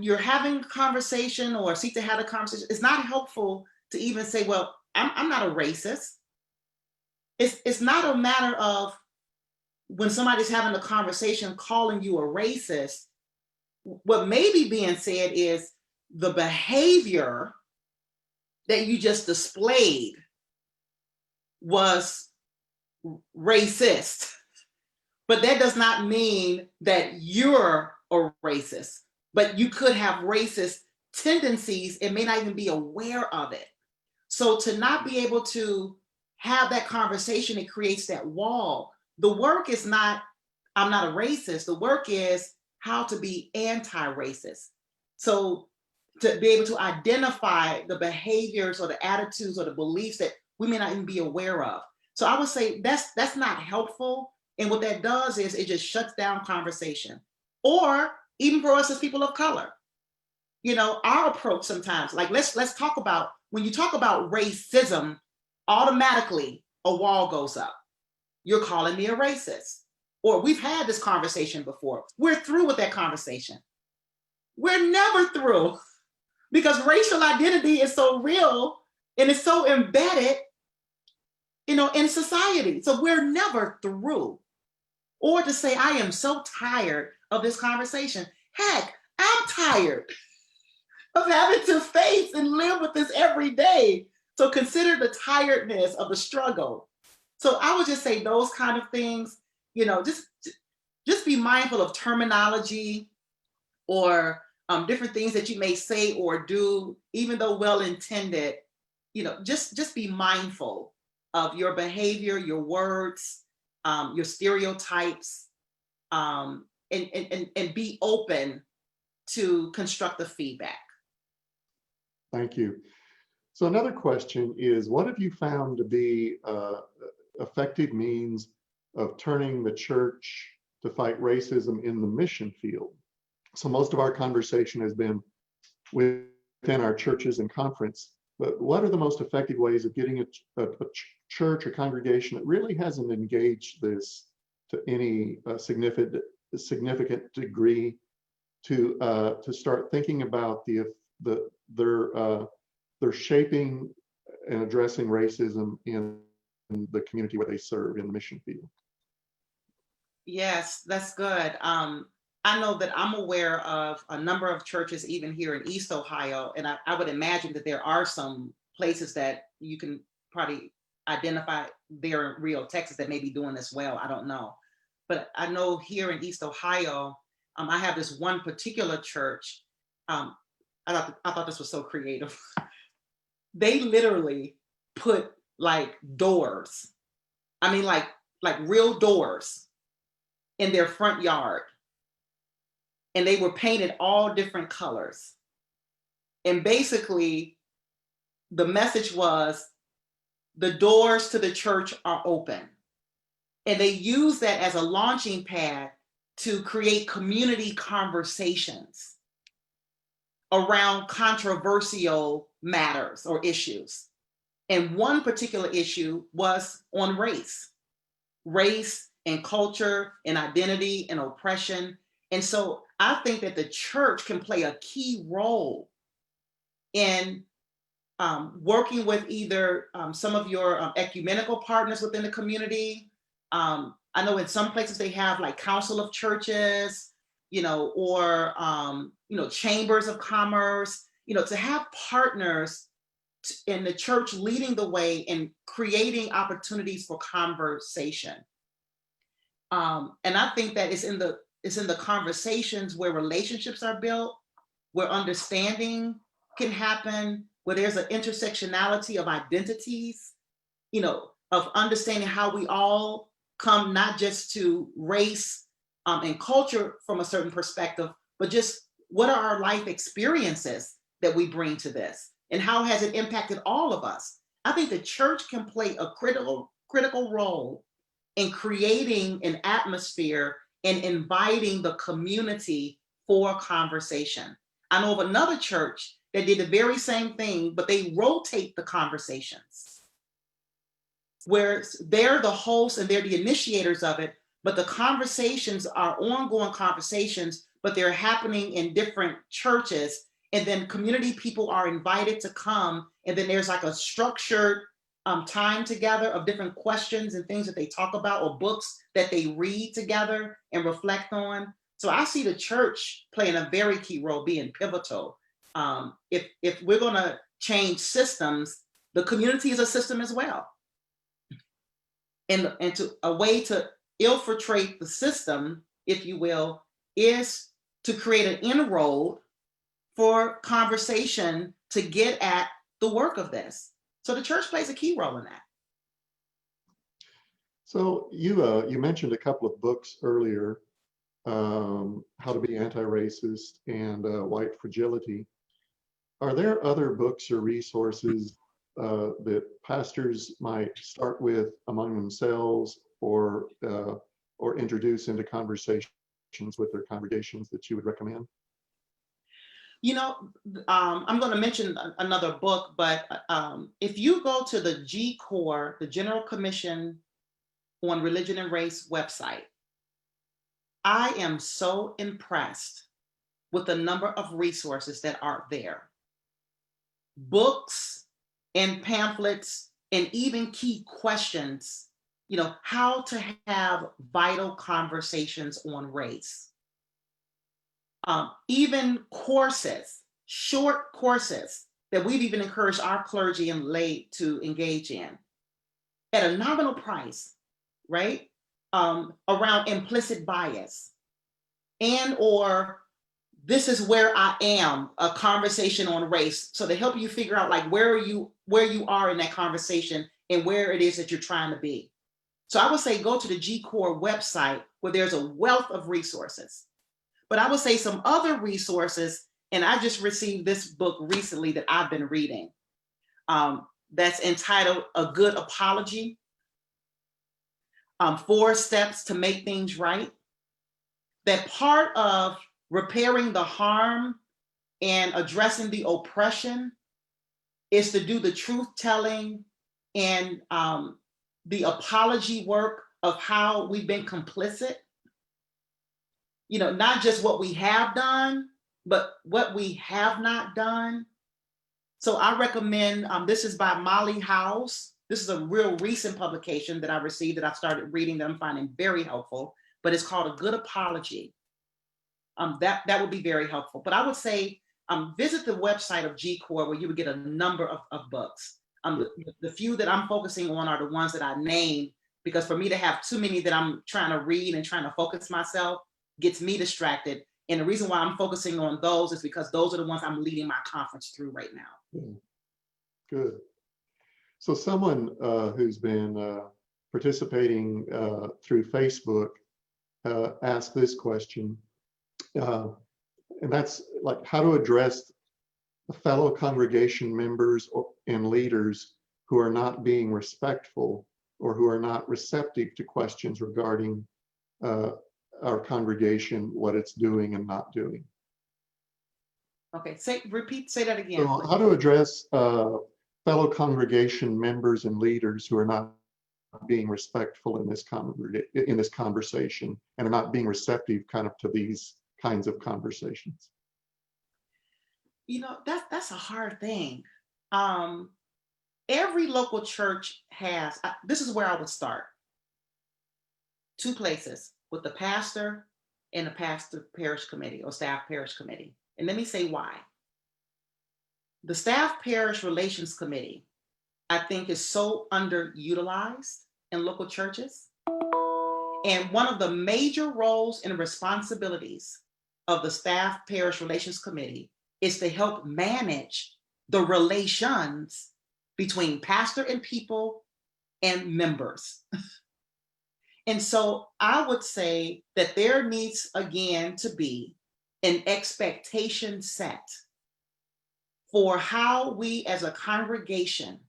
you're having a conversation or seek to have a conversation, it's not helpful to even say, well, I'm not a racist. It's not a matter of when somebody's having a conversation calling you a racist. What may be being said is the behavior that you just displayed was racist. But that does not mean that you're a racist, but you could have racist tendencies and may not even be aware of it. So to not be able to have that conversation, it creates that wall. the work is not, I'm not a racist. The work is how to be anti-racist. So to be able to identify the behaviors or the attitudes or the beliefs that we may not even be aware of. So I would say that's not helpful. And what that does is it just shuts down conversation. Or even for us as people of color, you know, our approach sometimes, like let's talk about, when you talk about racism, automatically a wall goes up. You're calling me a racist. Or we've had this conversation before. We're through with that conversation. We're never through, because racial identity is so real and it's so embedded, you know, in society. So we're never through. Or to say, I am so tired of this conversation. Heck, I'm tired of having to face and live with this every day. So consider the tiredness of the struggle. So I would just say those kind of things, you know, just be mindful of terminology or different things that you may say or do, even though well-intended. You know, just be mindful of your behavior, your words, your stereotypes, and be open to constructive feedback. Thank you. So another question is, what have you found to be effective means of turning the church to fight racism in the mission field? So most of our conversation has been within our churches and conference, but what are the most effective ways of getting a church or congregation that really hasn't engaged this to any significant degree to start thinking about their shaping and addressing racism in the community where they serve in the mission field? Yes, that's good. I know that I'm aware of a number of churches, even here in East Ohio, and I would imagine that there are some places that you can probably identify there in Rio, Texas, that may be doing this well. I don't know. But I know here in East Ohio, I have this one particular church. I thought this was so creative. They literally put like doors, I mean like real doors in their front yard. And they were painted all different colors. And basically, the message was, the doors to the church are open. And they use that as a launching pad to create community conversations around controversial matters or issues. And one particular issue was on race and culture and identity and oppression. And so I think that the church can play a key role in working with either some of your ecumenical partners within the community. I know in some places they have like council of churches, you know, or, you know, chambers of commerce, you know, to have partners in the church leading the way in creating opportunities for conversation. And I think that it's in the conversations where relationships are built, where understanding can happen, where there's an intersectionality of identities, you know, of understanding how we all come not just to race and culture from a certain perspective, but just what are our life experiences that we bring to this, and how has it impacted all of us? I think the church can play a critical role in creating an atmosphere and inviting the community for conversation. I know of another church that did the very same thing, but they rotate the conversations, where they're the hosts and they're the initiators of it, but the conversations are ongoing conversations, but they're happening in different churches. And then community people are invited to come. And then there's like a structured time together of different questions and things that they talk about, or books that they read together and reflect on. So I see the church playing a very key role, being pivotal. If we're going to change systems, the community is a system as well. And a way to infiltrate the system, if you will, is to create an inroad for conversation to get at the work of this. So the church plays a key role in that. So you mentioned a couple of books earlier, How to Be Anti-Racist and White Fragility. Are there other books or resources that pastors might start with among themselves or introduce into conversations with their congregations that you would recommend? You know, I'm going to mention another book, but if you go to the GCOR, the General Commission on Religion and Race website, I am so impressed with the number of resources that are there. Books and pamphlets and even key questions, you know, how to have vital conversations on race. Even courses, short courses that we've even encouraged our clergy and lay to engage in at a nominal price, right? Around implicit bias and or this is where I am, a conversation on race. So to help you figure out like where you are in that conversation and where it is that you're trying to be. So I would say go to the GCOR website where there's a wealth of resources. But I would say some other resources, and I just received this book recently that I've been reading that's entitled A Good Apology, 4 Steps to Make Things Right. That part of repairing the harm and addressing the oppression is to do the truth telling and the apology work of how we've been complicit. You know, not just what we have done, but what we have not done. So I recommend, this is by Molly Howes. This is a real recent publication that I received that I started reading that I'm finding very helpful, but it's called A Good Apology. That would be very helpful. But I would say visit the website of GCOR where you would get a number of books. The few that I'm focusing on are the ones that I named, because for me to have too many that I'm trying to read and trying to focus myself gets me distracted. And the reason why I'm focusing on those is because those are the ones I'm leading my conference through right now. Good. So someone who's been participating through Facebook asked this question. And that's like how to address fellow congregation members and leaders who are not being respectful or who are not receptive to questions regarding our congregation, what it's doing and not doing. Okay, say that again. So how to address fellow congregation members and leaders who are not being respectful in this conversation and are not being receptive kind of to these kinds of conversations. You know, that's a hard thing. Every local church has, this is where I would start. 2 places, with the pastor and the pastor parish committee or staff parish committee. And let me say why. The staff parish relations committee, I think, is so underutilized in local churches. And one of the major roles and responsibilities of the staff parish relations committee is to help manage the relations between pastor and people and members. And so I would say that there needs, again, to be an expectation set for how we as a congregation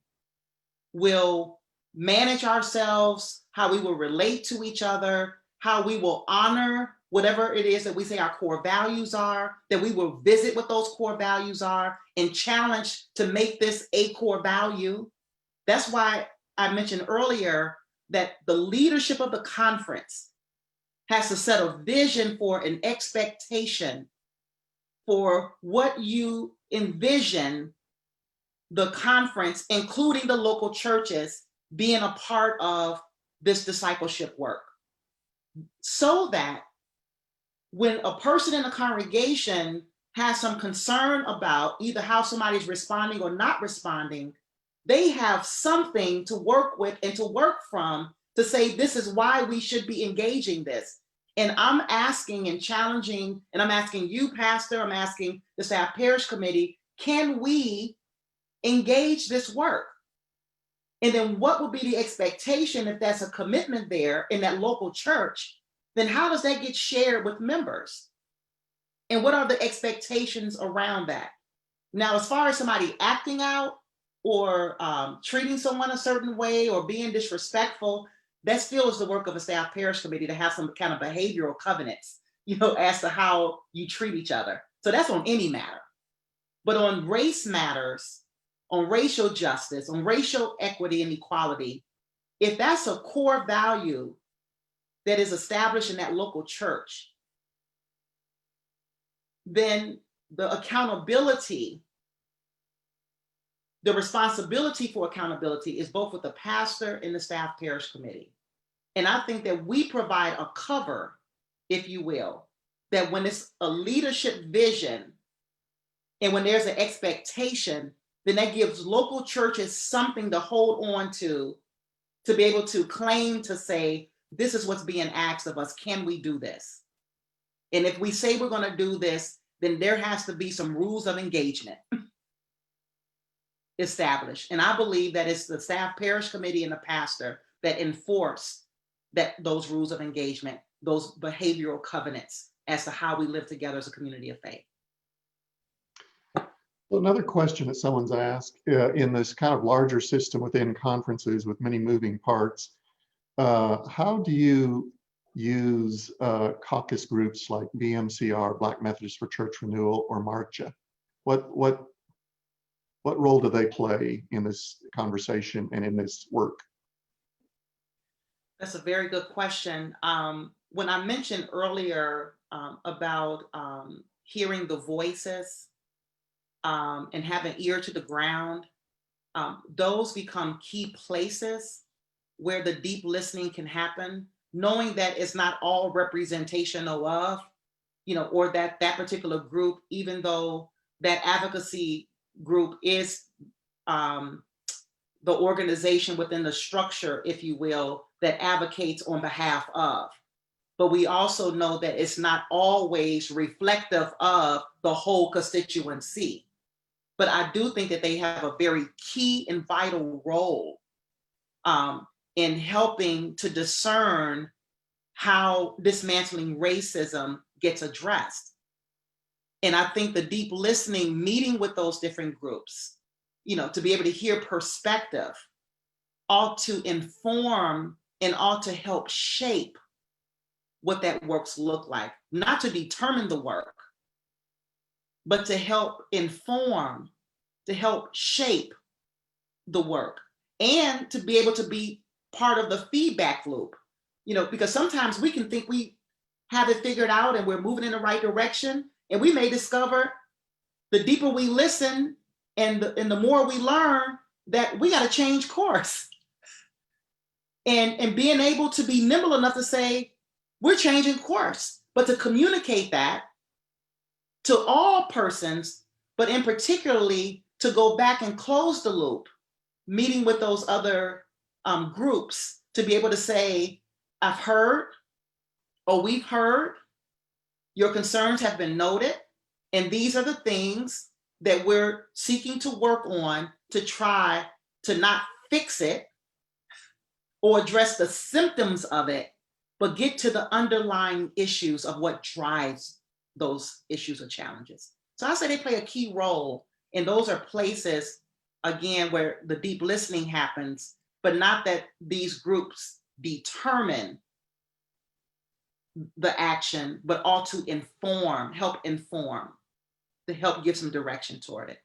will manage ourselves, how we will relate to each other, how we will honor whatever it is that we say our core values are, that we will visit what those core values are and challenge to make this a core value. That's why I mentioned earlier that the leadership of the conference has to set a vision for an expectation for what you envision the conference, including the local churches, being a part of this discipleship work. So that when a person in a congregation has some concern about either how somebody's responding or not responding, they have something to work with and to work from to say, this is why we should be engaging this. And I'm asking and challenging, and I'm asking you, Pastor, I'm asking the staff parish committee, can we engage this work? And then what would be the expectation if that's a commitment there in that local church? Then how does that get shared with members? And what are the expectations around that? Now, as far as somebody acting out or treating someone a certain way or being disrespectful, that still is the work of a staff parish committee to have some kind of behavioral covenants, as to how you treat each other. So that's on any matter. But on race matters, on racial justice, on racial equity and equality, if that's a core value that is established in that local church, then the accountability, the responsibility for accountability is both with the pastor and the staff parish committee. And I think that we provide a cover, if you will, that when it's a leadership vision and when there's an expectation, then that gives local churches something to hold on to be able to claim to say, this is what's being asked of us. Can we do this? And if we say we're going to do this, then there has to be some rules of engagement established. And I believe that it's the staff parish committee and the pastor that enforce those rules of engagement, those behavioral covenants as to how we live together as a community of faith. Well, another question that someone's asked, in this kind of larger system within conferences with many moving parts, how do you use caucus groups like BMCR, Black Methodist for Church Renewal, or MARCHA? What role do they play in this conversation and in this work? That's a very good question. When I mentioned earlier about hearing the voices and having ear to the ground, those become key places where the deep listening can happen, knowing that it's not all representational of, or that particular group, even though that advocacy group is the organization within the structure, if you will, that advocates on behalf of. But we also know that it's not always reflective of the whole constituency. But I do think that they have a very key and vital role in helping to discern how dismantling racism gets addressed. And I think the deep listening, meeting with those different groups, to be able to hear perspective, ought to inform and ought to help shape what that works look like, not to determine the work, but to help inform, to help shape the work, and to be able to be part of the feedback loop, because sometimes we can think we have it figured out and we're moving in the right direction, and we may discover the deeper we listen and the more we learn that we got to change course. And being able to be nimble enough to say, we're changing course, but to communicate that to all persons, but in particularly to go back and close the loop, meeting with those other groups to be able to say, I've heard, or we've heard, your concerns have been noted, and these are the things that we're seeking to work on to try to not fix it or address the symptoms of it, but get to the underlying issues of what drives those issues or challenges. So I say they play a key role, and those are places, again, where the deep listening happens, but not that these groups determine the action, but ought to inform, to help give some direction toward it.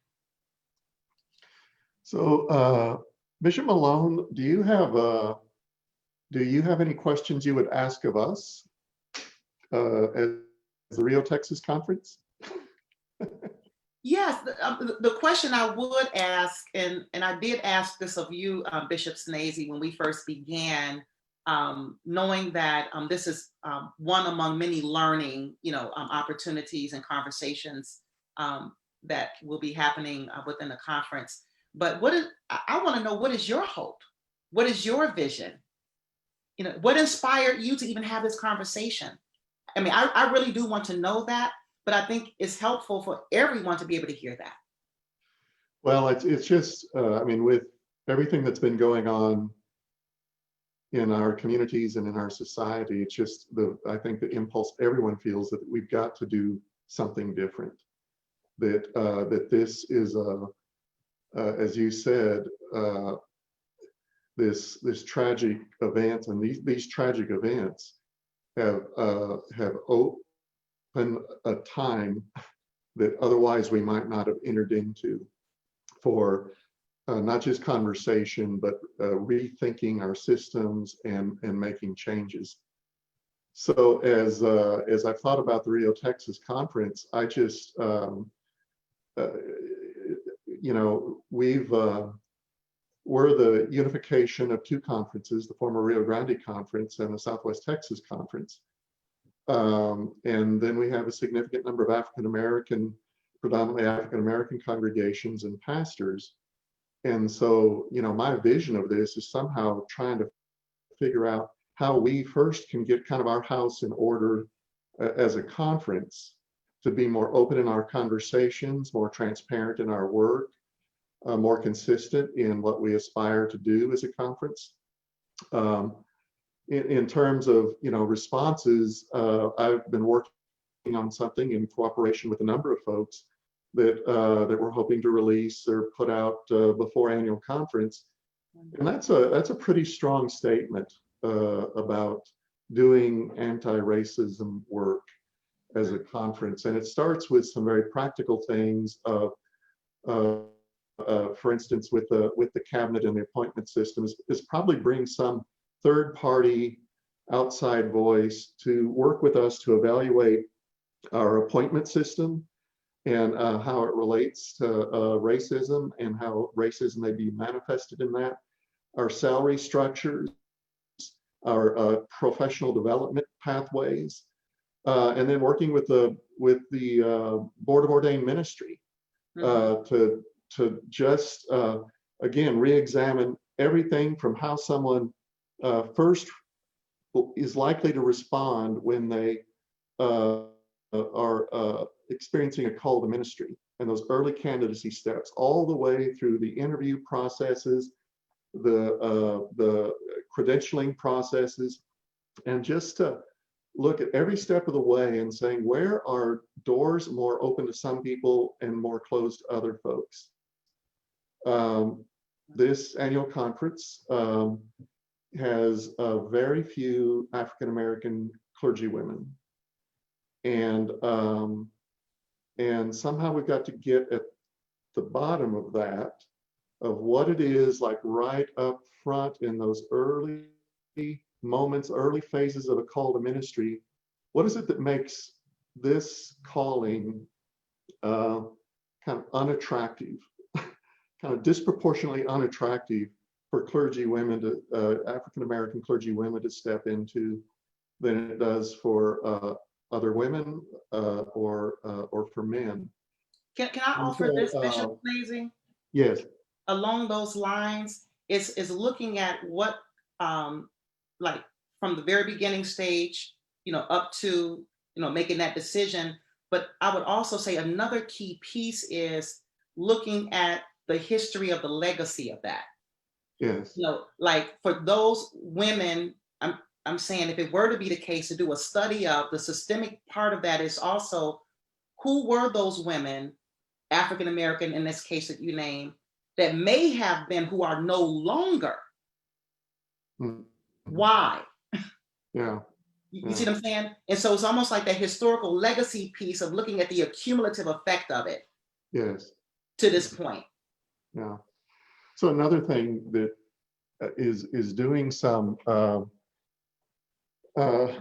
So Bishop Malone, do you have any questions you would ask of us as the Rio, Texas conference? Yes, the question I would ask, and I did ask this of you, Bishop Schnase, when we first began, knowing that this is one among many learning, opportunities and conversations that will be happening within the conference. But I want to know, what is your hope? What is your vision? What inspired you to even have this conversation? I mean, I really do want to know that, but I think it's helpful for everyone to be able to hear that. Well, it's just, with everything that's been going on in our communities and in our society, it's just I think the impulse everyone feels that we've got to do something different. That this is as you said, this tragic event, and these tragic events have opened a time that otherwise we might not have entered into for not just conversation, but rethinking our systems and making changes. So as I've thought about the Rio, Texas conference, I just, you know, we're the unification of two conferences, the former Rio Grande Conference and the Southwest Texas Conference. And then we have a significant number of African-American, predominantly African-American congregations and pastors. And so, you know, my vision of this is somehow trying to figure out how we first can get kind of our house in order as a conference, to be more open in our conversations, more transparent in our work, more consistent in what we aspire to do as a conference. In terms of, you know, responses, I've been working on something in cooperation with a number of folks that we're hoping to release or put out before annual conference, and that's a pretty strong statement about doing anti-racism work as a conference, and it starts with some very practical things of, for instance, with the cabinet and the appointment system, is probably bring some third-party outside voice to work with us to evaluate our appointment system and how it relates to racism and how racism may be manifested in that, our salary structures, our professional development pathways, and then working with the Board of Ordained Ministry to just again re-examine everything from how someone first is likely to respond when they are experiencing a call to ministry, and those early candidacy steps, all the way through the interview processes, the credentialing processes, and just to look at every step of the way and saying, where are doors more open to some people and more closed to other folks? This annual conference has very few African-American clergy women. And somehow we've got to get at the bottom of that, of what it is like right up front in those early moments, early phases of a call to ministry. What is it that makes this calling kind of unattractive, kind of disproportionately unattractive for clergy women to, African-American clergy women to step into than it does for other women or for men? Can I offer this, Bishop Schnase? Yes. Along those lines, is looking at what, like from the very beginning stage, you know, up to, you know, making that decision. But I would also say another key piece is looking at the history of the legacy of that. Yes. You know, like for those women, I'm saying if it were to be the case, to do a study of the systemic part of that is also who were those women, African American in this case that you name, that may have been who are no longer. Mm-hmm. Why? Yeah. You see what I'm saying? And so it's almost like that historical legacy piece of looking at the accumulative effect of it. Yes. To this point. Yeah. So another thing that is doing some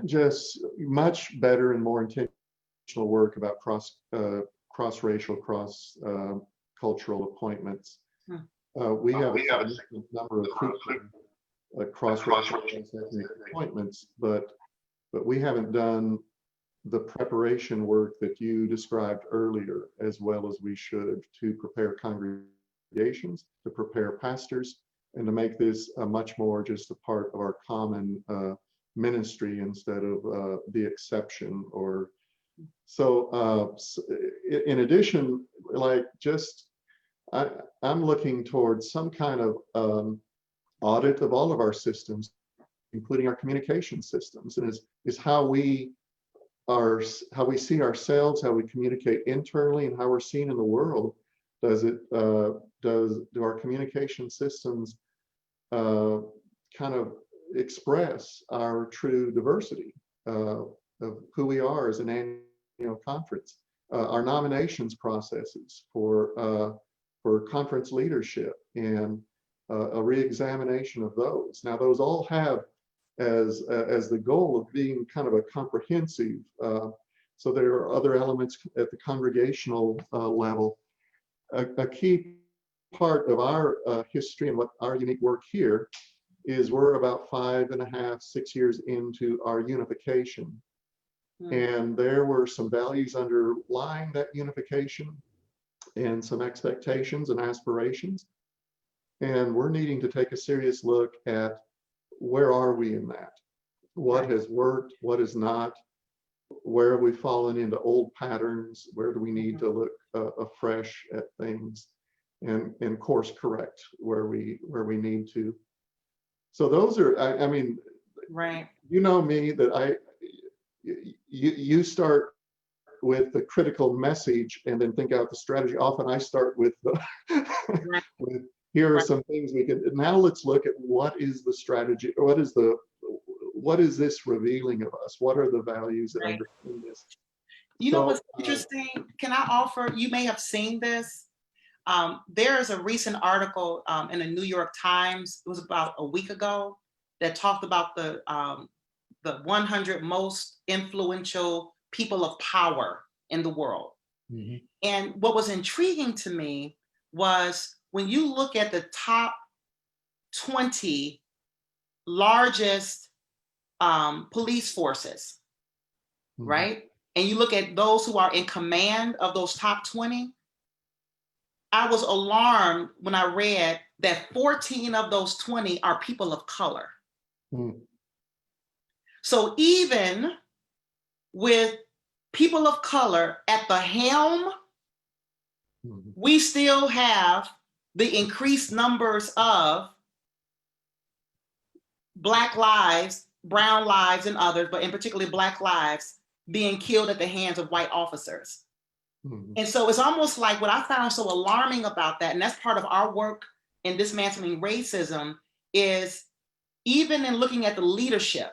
just much better and more intentional work about cross-racial, cross-cultural appointments. We have a significant number of cross-racial appointments, but we haven't done the preparation work that you described earlier as well as we should to prepare congregations, to prepare pastors, and to make this much more just a part of our common ministry instead of the exception. Or so in addition, like just I'm looking towards some kind of audit of all of our systems, including our communication systems, and is how we see ourselves, how we communicate internally, and how we're seen in the world. Do our communication systems kind of express our true diversity of who we are as an annual conference? Our nominations processes for conference leadership and a re-examination of those. Now, those all have as the goal of being kind of a comprehensive. So there are other elements at the congregational level. A key part of our history and what our unique work here is we're about 5.5, 6 years into our unification. And there were some values underlying that unification and some expectations and aspirations. And we're needing to take a serious look at where are we in that? What has worked? What has not? Where have we fallen into old patterns? Where do we need to look afresh at things and course correct where we need to? So those are, I mean, right. You know me, that you start with the critical message and then think out the strategy. Often I start with Right. with here are some things we can. Now let's look at what is the strategy. What is this revealing of us? What are the values that Right. underpin this? You know what's interesting? Can I offer? You may have seen this. There is a recent article in the New York Times. It was about a week ago that talked about the 100 most influential people of power in the world. Mm-hmm. And what was intriguing to me was when you look at the top 20 largest police forces, mm-hmm. right? And you look at those who are in command of those top 20, I was alarmed when I read that 14 of those 20 are people of color. Mm. So even with people of color at the helm, mm-hmm. we still have the increased numbers of Black lives, brown lives, and others, but in particular Black lives being killed at the hands of white officers. Mm-hmm. And so it's almost like what I found so alarming about that, and that's part of our work in dismantling racism, is even in looking at the leadership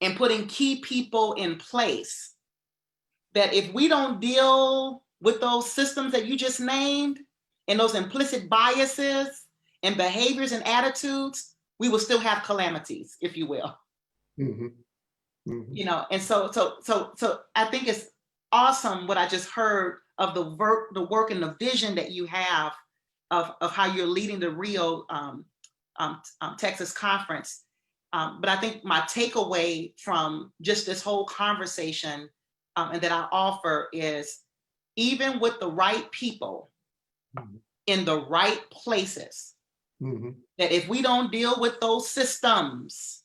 and putting key people in place, that if we don't deal with those systems that you just named and those implicit biases and behaviors and attitudes, we will still have calamities, if you will. Mm-hmm. Mm-hmm. You know, and so I think it's awesome what I just heard of the work and the vision that you have of how you're leading the Rio Texas conference. But I think my takeaway from just this whole conversation and that I offer is, even with the right people mm-hmm. in the right places, mm-hmm. that if we don't deal with those systems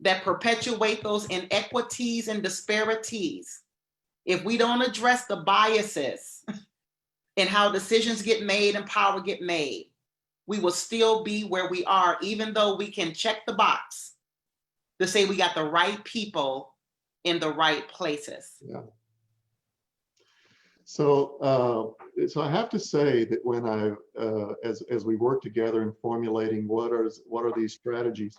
that perpetuate those inequities and disparities, if we don't address the biases and how decisions get made and power get made, we will still be where we are, even though we can check the box to say we got the right people in the right places. Yeah. So I have to say that when as we work together in formulating what are these strategies,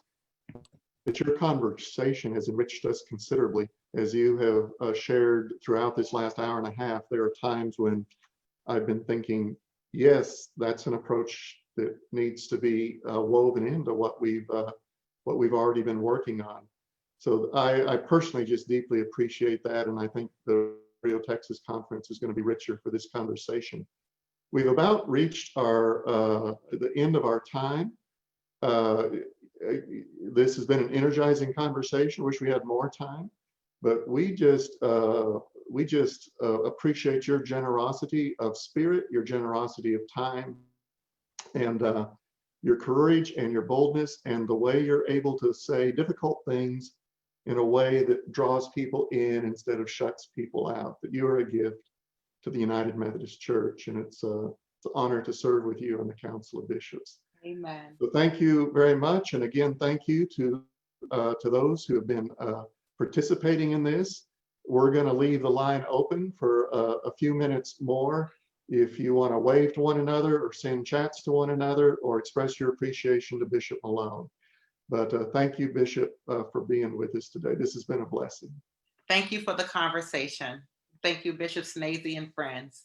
that your conversation has enriched us considerably. As you have shared throughout this last hour and a half, there are times when I've been thinking, yes, that's an approach that needs to be woven into what we've already been working on. So I personally just deeply appreciate that, and I think the Rio Texas conference is going to be richer for this conversation. We've about reached the end of our time. This has been an energizing conversation. Wish we had more time, but we just appreciate your generosity of spirit, your generosity of time, and your courage and your boldness, and the way you're able to say difficult things in a way that draws people in instead of shuts people out. That you are a gift to the United Methodist Church, and an honor to serve with you on the Council of Bishops. Amen. So thank you very much. And again, thank you to those who have been participating in this. We're going to leave the line open for a few minutes more. If you want to wave to one another or send chats to one another or express your appreciation to Bishop Malone. But thank you, Bishop, for being with us today. This has been a blessing. Thank you for the conversation. Thank you, Bishop Schnase and friends.